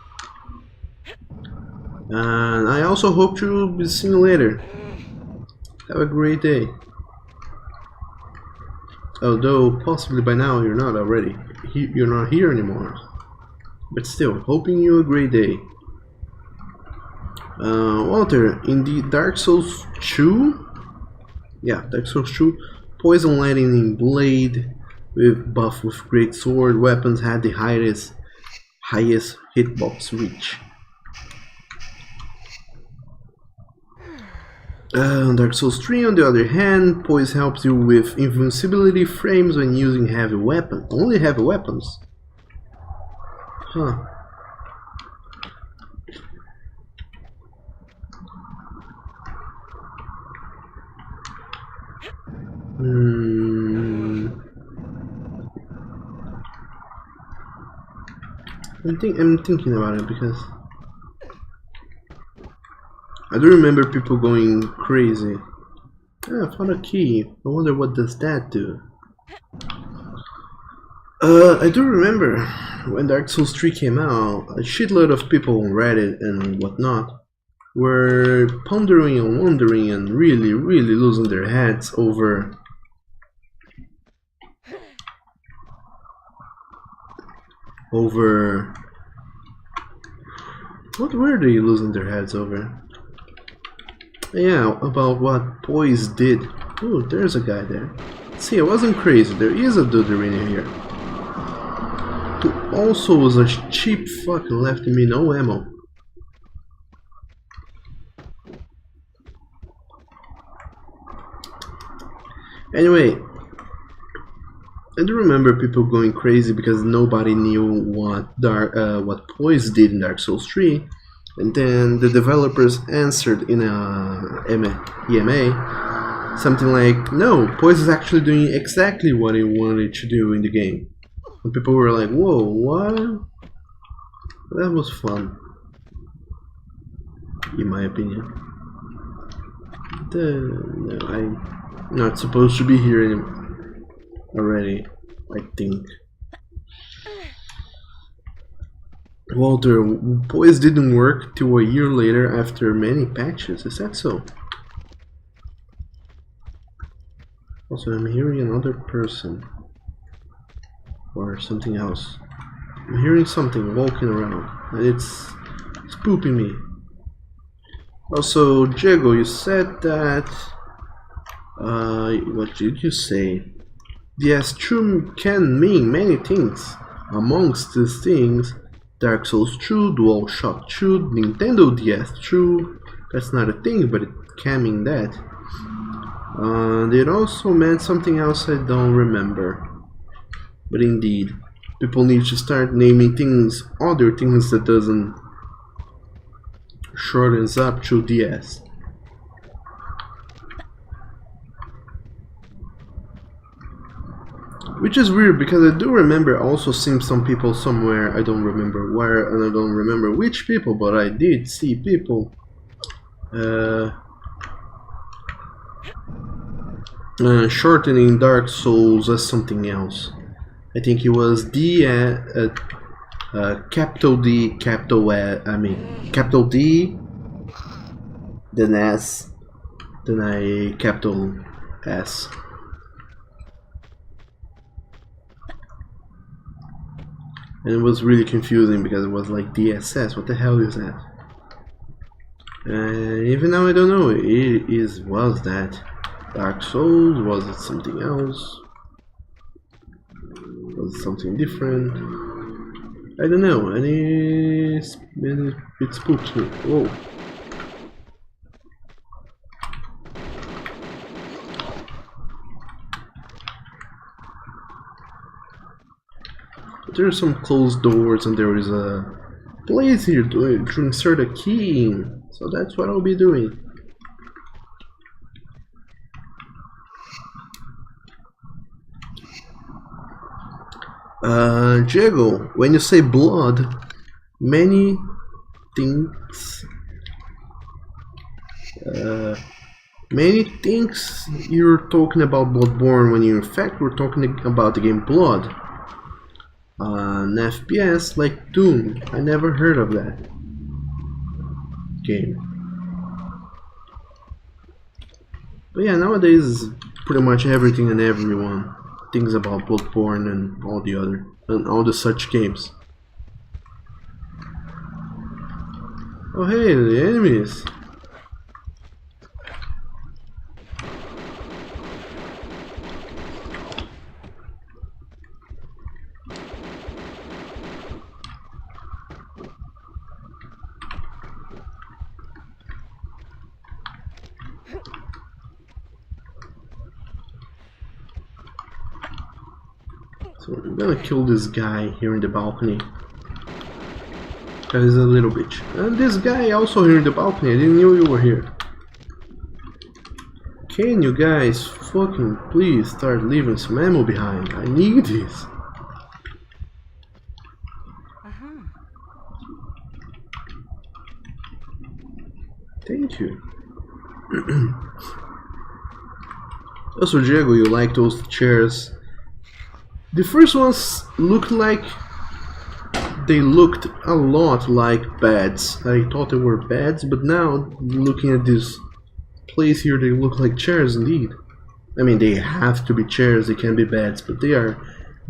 And I also hope to be seeing you later. Have a great day. Although possibly by now you're not already. You're not here anymore. But still, hoping you a great day. Walter, in the Dark Souls 2, yeah, Dark Souls 2, Poison Lightning Blade with buff with Great Sword weapons had the highest hitbox reach. Dark Souls 3, on the other hand, Poise helps you with invincibility frames when using heavy weapons. Only heavy weapons? Huh. I'm thinking about it because I do remember people going crazy. Ah, I found a key. I wonder what does that do. I do remember when Dark Souls 3 came out, a shitload of people on Reddit and whatnot were pondering and wondering and really losing their heads over what were they losing their heads over? Yeah, about what Poise did. Oh, there's a guy there. See, I wasn't crazy. There is a duderino here. Who also was a cheap fuck and left me no ammo. Anyway, I do remember people going crazy because nobody knew what Poise did in Dark Souls 3, and then the developers answered in a EMA something like, "No, Poise is actually doing exactly what he wanted to do in the game." And people were like, "Whoa, what?" That was fun, in my opinion. No, I'm not supposed to be here anymore. Already, I think. Walter, Poise didn't work till a year later after many patches, is that so? Also, I'm hearing another person. Or something else. I'm hearing something walking around, and it's spooping me. Also, Diego, you said that... what did you say? Yes, true can mean many things. Amongst these things, Dark Souls 2, DualShock 2, Nintendo DS 2. That's not a thing, but it can mean that. It also meant something else I don't remember. But indeed, people need to start naming things, other things that doesn't shortens up to DS. Which is weird because I do remember also seeing some people somewhere, I don't remember where and I don't remember which people, but I did see people shortening Dark Souls as something else. I think it was capital D, capital capital D, then S, then capital S. And it was really confusing because it was like DSS, what the hell is that? Even now I don't know, was that Dark Souls, was it something else? Was it something different? I don't know, and it spooked me. Whoa. There are some closed doors and there is a place here to insert a key in, so that's what I'll be doing. Diego, when you say blood, many things you're talking about Bloodborne when you in fact we're talking about the game Blood. An FPS like Doom. I never heard of that game. But yeah, nowadays pretty much everything and everyone thinks about Bloodborne and all the such games. Oh hey, the enemies. So I'm gonna kill this guy here in the balcony. That is a little bitch. And this guy also here in the balcony, I didn't know you were here. Can you guys fucking please start leaving some ammo behind? I need this. Thank you. Also, Diego, you like those chairs? The first ones looked like they looked a lot like beds. I thought they were beds, but now looking at this place here, they look like chairs indeed. I mean, they have to be chairs, they can be beds, but they are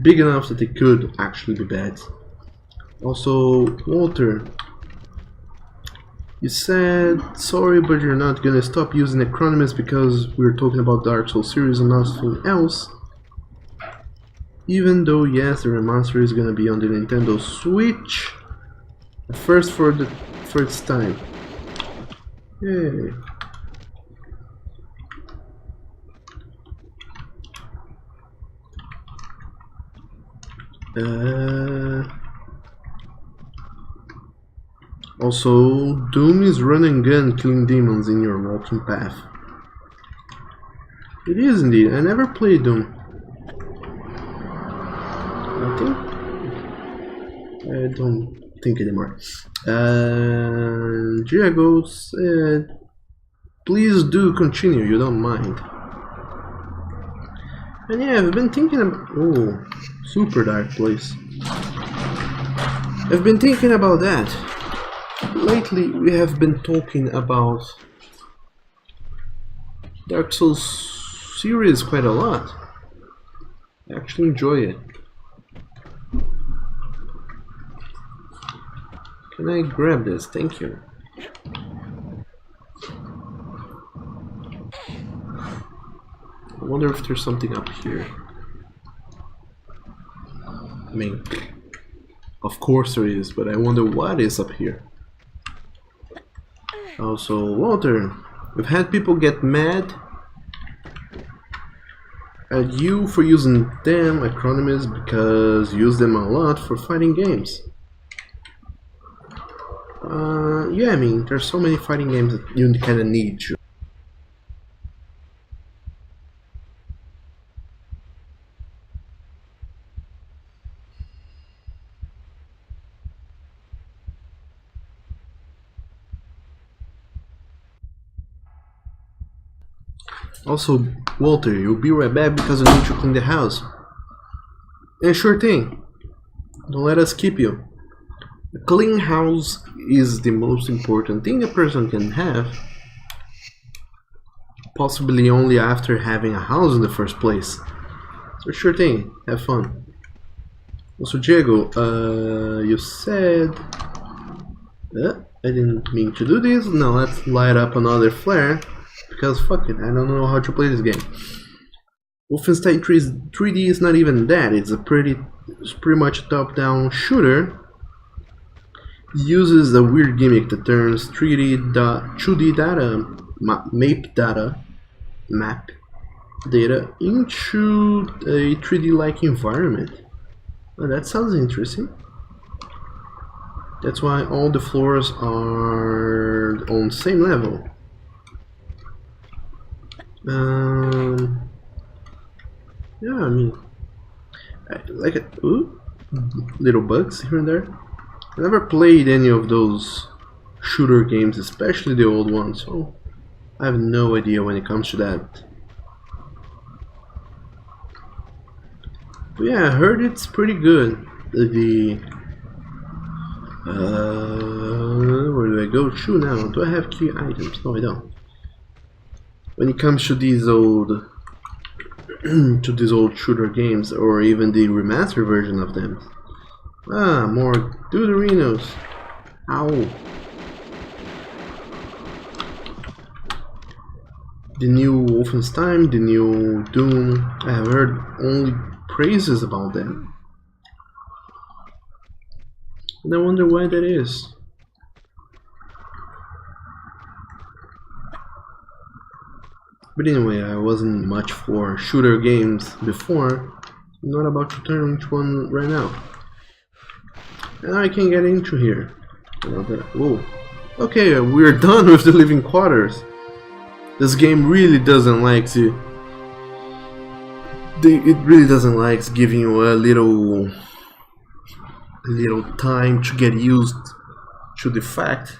big enough that they could actually be beds. Also, Walter, you said sorry, but you're not gonna stop using acronyms because we're talking about Dark Souls series and nothing else. Even though, yes, the remaster is gonna be on the Nintendo Switch, first for the first time. Yay. Also, Doom is run and gun killing demons in your walking path. It is indeed. I never played Doom. I don't think anymore. Diego said, please do continue, you don't mind. And yeah, I've been thinking about... Oh, super dark place. I've been thinking about that. Lately we have been talking about Dark Souls series quite a lot. I actually enjoy it. Can I grab this? Thank you. I wonder if there's something up here. I mean, of course there is, but I wonder what is up here. Also, Walter, we've had people get mad at you for using them acronyms because you use them a lot for fighting games. Yeah, I mean, there's so many fighting games that you kinda need to. Also, Walter, you'll be right back because I need to clean the house. Yeah, sure thing. Don't let us keep you. A clean house is the most important thing a person can have. Possibly only after having a house in the first place. So sure thing, have fun. Also, Diego, you said... I didn't mean to do this. Now let's light up another flare. Because fuck it, I don't know how to play this game. Wolfenstein 3D is not even that. It's pretty much a top-down shooter. It uses a weird gimmick that turns 2D data, map data into a 3D-like environment. Oh, that sounds interesting. That's why all the floors are on the same level. Yeah, I mean, I like it. Ooh, little bugs here and there. I never played any of those shooter games, especially the old ones, so I have no idea when it comes to that. But yeah, I heard it's pretty good. Where do I go to now? Do I have key items? No, I don't. When it comes to these old shooter games, or even the remastered version of them. Ah, more Duderinos. Ow. The new Wolfenstein, the new Doom, I have heard only praises about them. And I wonder why that is. But anyway, I wasn't much for shooter games before. I'm not about to turn into one right now. And I can get into here. Whoa. Okay, we're done with the living quarters. This game really doesn't like to... It really doesn't like giving you a little time to get used to the fact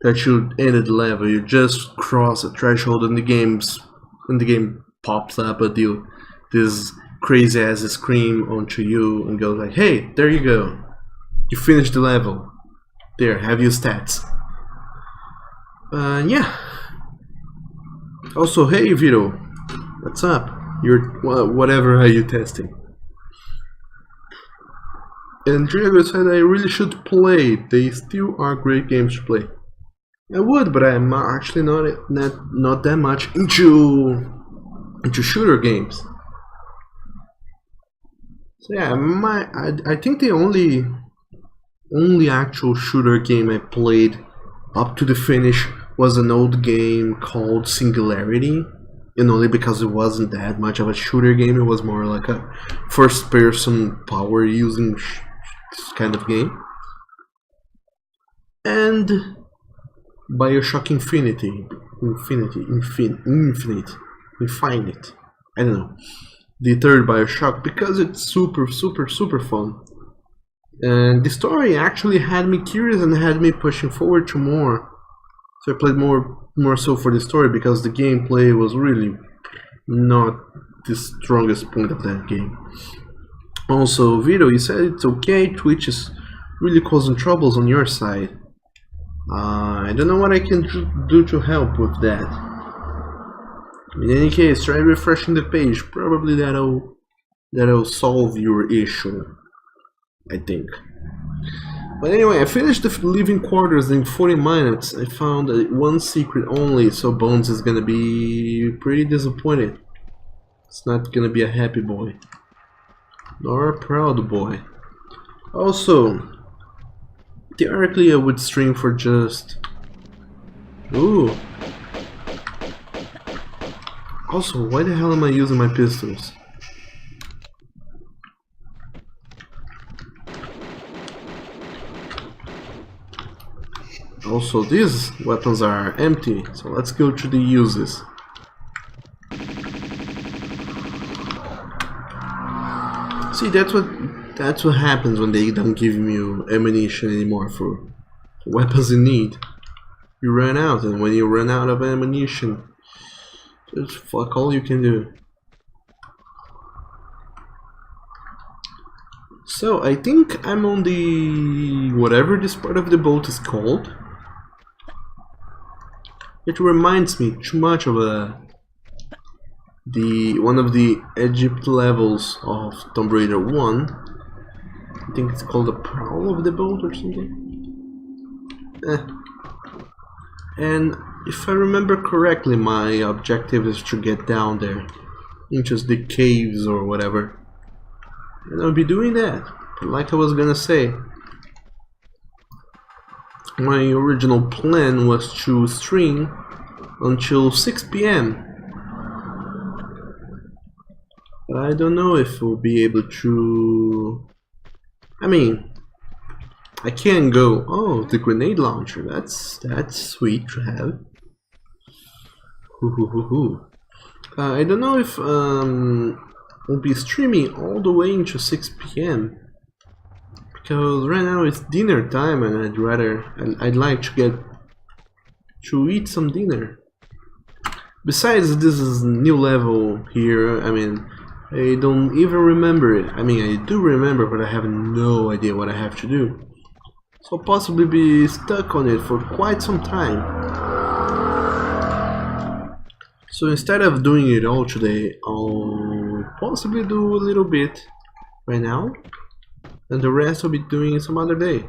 that you ended the level. You just cross a threshold and the game pops up a deal, this crazy ass scream onto you and goes like, hey, there you go. You finished the level. There, have your stats. Yeah. Also, hey Vito, what's up? Whatever are you testing? And Diego said I really should play. They still are great games to play. I would, but I'm actually not that much into shooter games. So yeah, I think the only actual shooter game I played up to the finish was an old game called Singularity. and only because it wasn't that much of a shooter game. It was more like a first-person power-using kind of game. And BioShock Infinite. I don't know. The third BioShock, because it's super fun. And the story actually had me curious and had me pushing forward to more. So I played more so for the story, because the gameplay was really not the strongest point of that game. Also, Vito, you said it's okay, Twitch is really causing troubles on your side. I don't know what I can do to help with that. In any case, try refreshing the page. Probably that'll solve your issue, I think. But anyway, I finished the living quarters in 40 minutes. I found one secret only, so Bones is gonna be pretty disappointed. It's not gonna be a happy boy, nor a proud boy. Also, theoretically I would stream for just... Ooh. Also, why the hell am I using my pistols? Also, these weapons are empty, so let's go to the uses. See, that's what happens when they don't give you ammunition anymore for weapons in need. You run out, and when you run out of ammunition, just fuck all you can do. So I think I'm on the whatever this part of the boat is called. It reminds me too much of one of the Egypt levels of Tomb Raider 1. I think it's called the prow of the boat or something. And if I remember correctly, my objective is to get down there into the caves or whatever, and I'll be doing that. But like I was gonna say, my original plan was to stream until 6 PM. But I don't know if we'll be able to... I mean, I can go... Oh, the grenade launcher. That's sweet to have. I don't know if we'll be streaming all the way into 6 PM. Because right now it's dinner time, and I'd like to eat some dinner. Besides, this is a new level here. I mean, I don't even remember it. I mean, I do remember, but I have no idea what I have to do. So I'll possibly be stuck on it for quite some time. So instead of doing it all today, I'll possibly do a little bit right now, and the rest I'll be doing some other day.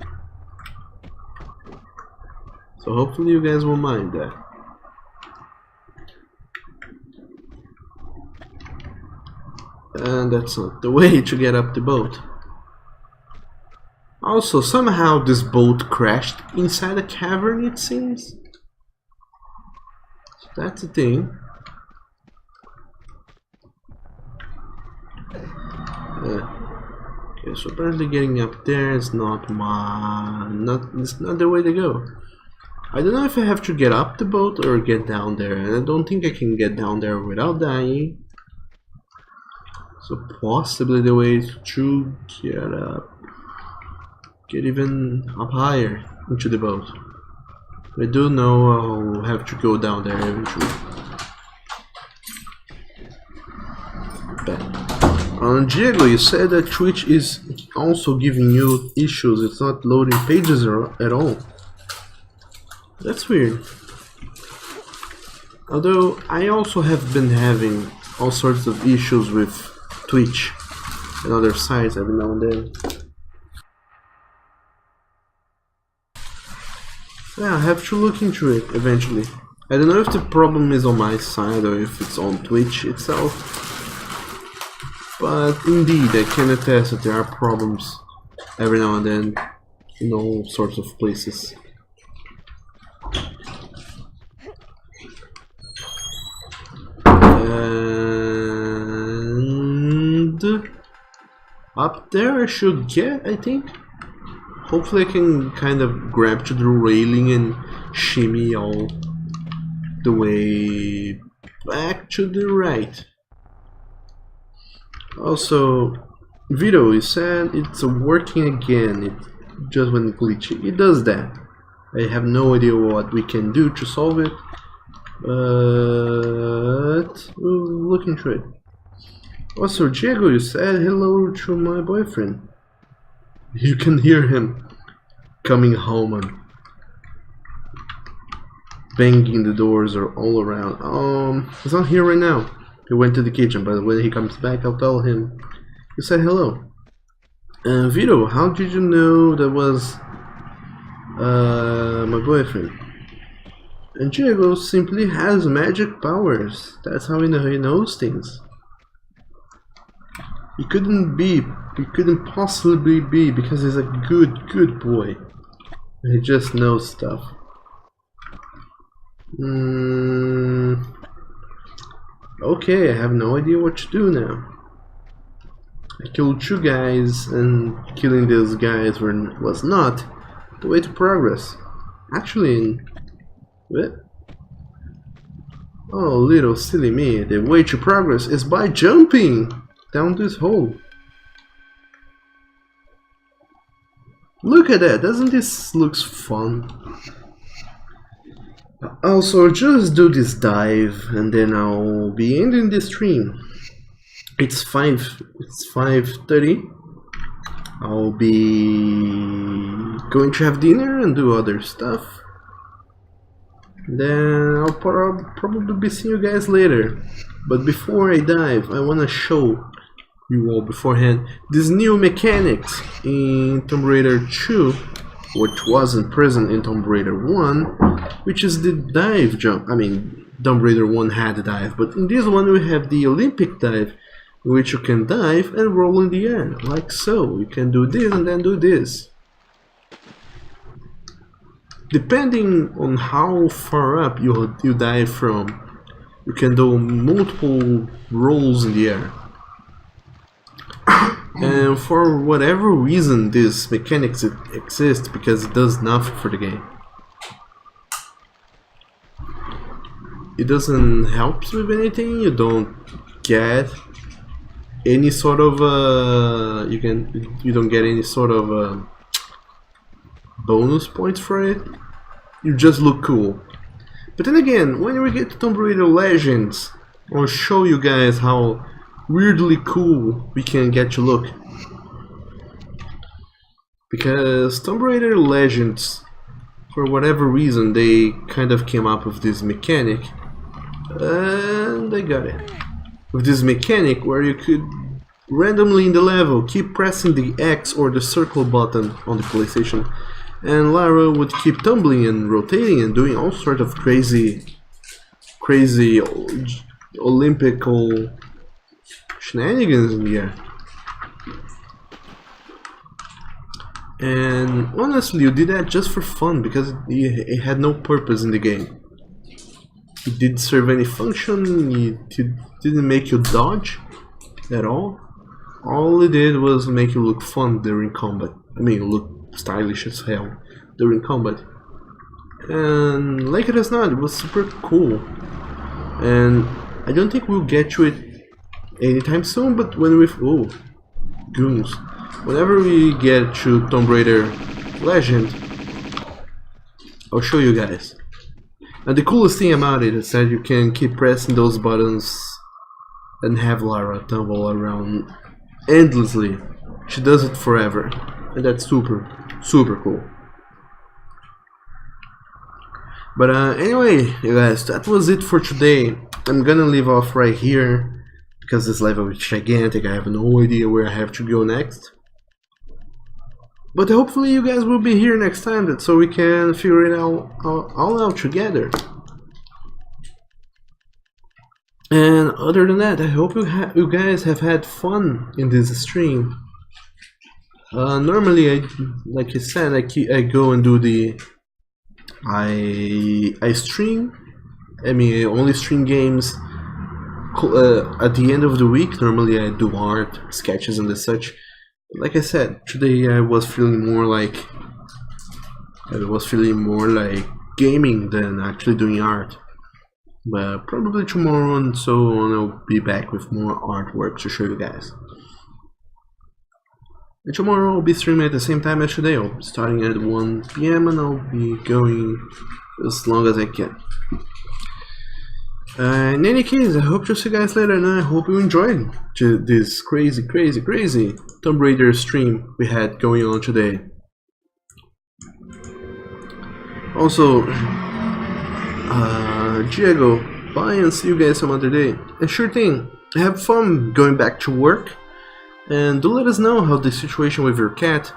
So hopefully you guys won't mind that. And that's not the way to get up the boat. Also, somehow this boat crashed inside a cavern, it seems. So that's a thing. Okay, so apparently getting up there is not the way to go. I don't know if I have to get up the boat or get down there, and I don't think I can get down there without dying. So possibly the way is to get even up higher into the boat. I do know I'll have to go down there eventually. Diego, you said that Twitch is also giving you issues. It's not loading pages at all. That's weird. Although I also have been having all sorts of issues with Twitch and other sites every now and then. Yeah, I have to look into it eventually. I don't know if the problem is on my side or if it's on Twitch itself. But indeed, I can attest that there are problems every now and then in all sorts of places. And up there I should get, I think. Hopefully I can kind of grab to the railing and shimmy all the way back to the right. Also, Vito, you said it's working again. It just went glitchy. It does that. I have no idea what we can do to solve it, but we'll look into it. Also, Diego, you said hello to my boyfriend. You can hear him coming home and banging the doors are all around. He's not here right now. He went to the kitchen, but when he comes back, I'll tell him you said hello. Vito, how did you know that was my boyfriend? And Diego simply has magic powers. That's how he knows things. He couldn't possibly be, because he's a good boy. He just knows stuff. Okay, I have no idea what to do now. I killed 2 guys, and killing those guys was not the way to progress. Actually, what? Oh, little silly me, the way to progress is by jumping down this hole. Look at that, doesn't this look fun? Also, just do this dive and then I'll be ending the stream. It's 5:30. I'll be going to have dinner and do other stuff. Then I'll probably be seeing you guys later. But before I dive, I wanna show you all beforehand these new mechanics in Tomb Raider 2, which wasn't present in Tomb Raider 1, which is the dive jump. I mean, Tomb Raider 1 had a dive, but in this one we have the Olympic dive, in which you can dive and roll in the air, like so. You can do this and then do this. Depending on how far up you dive from, you can do multiple rolls in the air. And for whatever reason, this mechanics exists, because it does nothing for the game. It doesn't help with anything. You don't get any sort of you don't get any sort of bonus points for it. You just look cool. But then again, when we get to Tomb Raider Legends, I'll show you guys how weirdly cool we can get to look. Because Tomb Raider Legends, for whatever reason, they kind of came up with this mechanic, and they got it. With this mechanic where you could randomly in the level keep pressing the X or the circle button on the PlayStation, and Lara would keep tumbling and rotating and doing all sorts of crazy Olympical shenanigans in the air. And honestly, you did that just for fun, because it had no purpose in the game. It didn't serve any function, it didn't make you dodge at all. All it did was make you look fun during combat. I mean, look stylish as hell during combat. And like it or not, it was super cool. And I don't think we'll get to it anytime soon, but when we... oh, goons. Whenever we get to Tomb Raider Legend, I'll show you guys. And the coolest thing about it is that you can keep pressing those buttons and have Lara tumble around endlessly. She does it forever, and that's super cool. But anyway, you guys, that was it for today. I'm gonna leave off right here, because this level is gigantic. I have no idea where I have to go next. But hopefully you guys will be here next time, so we can figure it all out together. And other than that, I hope you guys have had fun in this stream. Normally, like I said, I go and do the... I stream. I mean, I only stream games at the end of the week, normally I do art, sketches and such. Like I said, today I was feeling more like gaming than actually doing art. But probably tomorrow and so on I'll be back with more artwork to show you guys. And tomorrow I'll be streaming at the same time as today, starting at 1 PM and I'll be going as long as I can. In any case, I hope to see you guys later, and I hope you enjoyed this crazy Tomb Raider stream we had going on today. Also, Diego, bye and see you guys some other day. And sure thing, have fun going back to work, and do let us know how the situation with your cat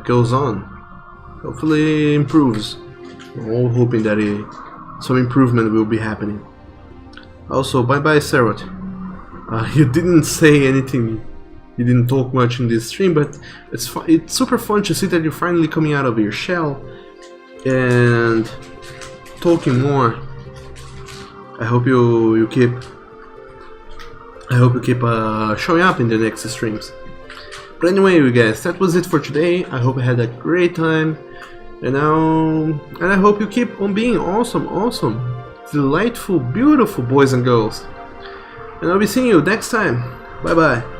goes on. Hopefully it improves. We're all hoping that some improvement will be happening. Also, bye bye Sarot. You didn't say anything, you didn't talk much in this stream, but it's super fun to see that you're finally coming out of your shell and talking more. I hope you keep showing up in the next streams. But anyway, you guys, that was it for today. I hope you had a great time. And I hope you keep on being awesome, delightful, beautiful boys and girls. And I'll be seeing you next time. Bye bye.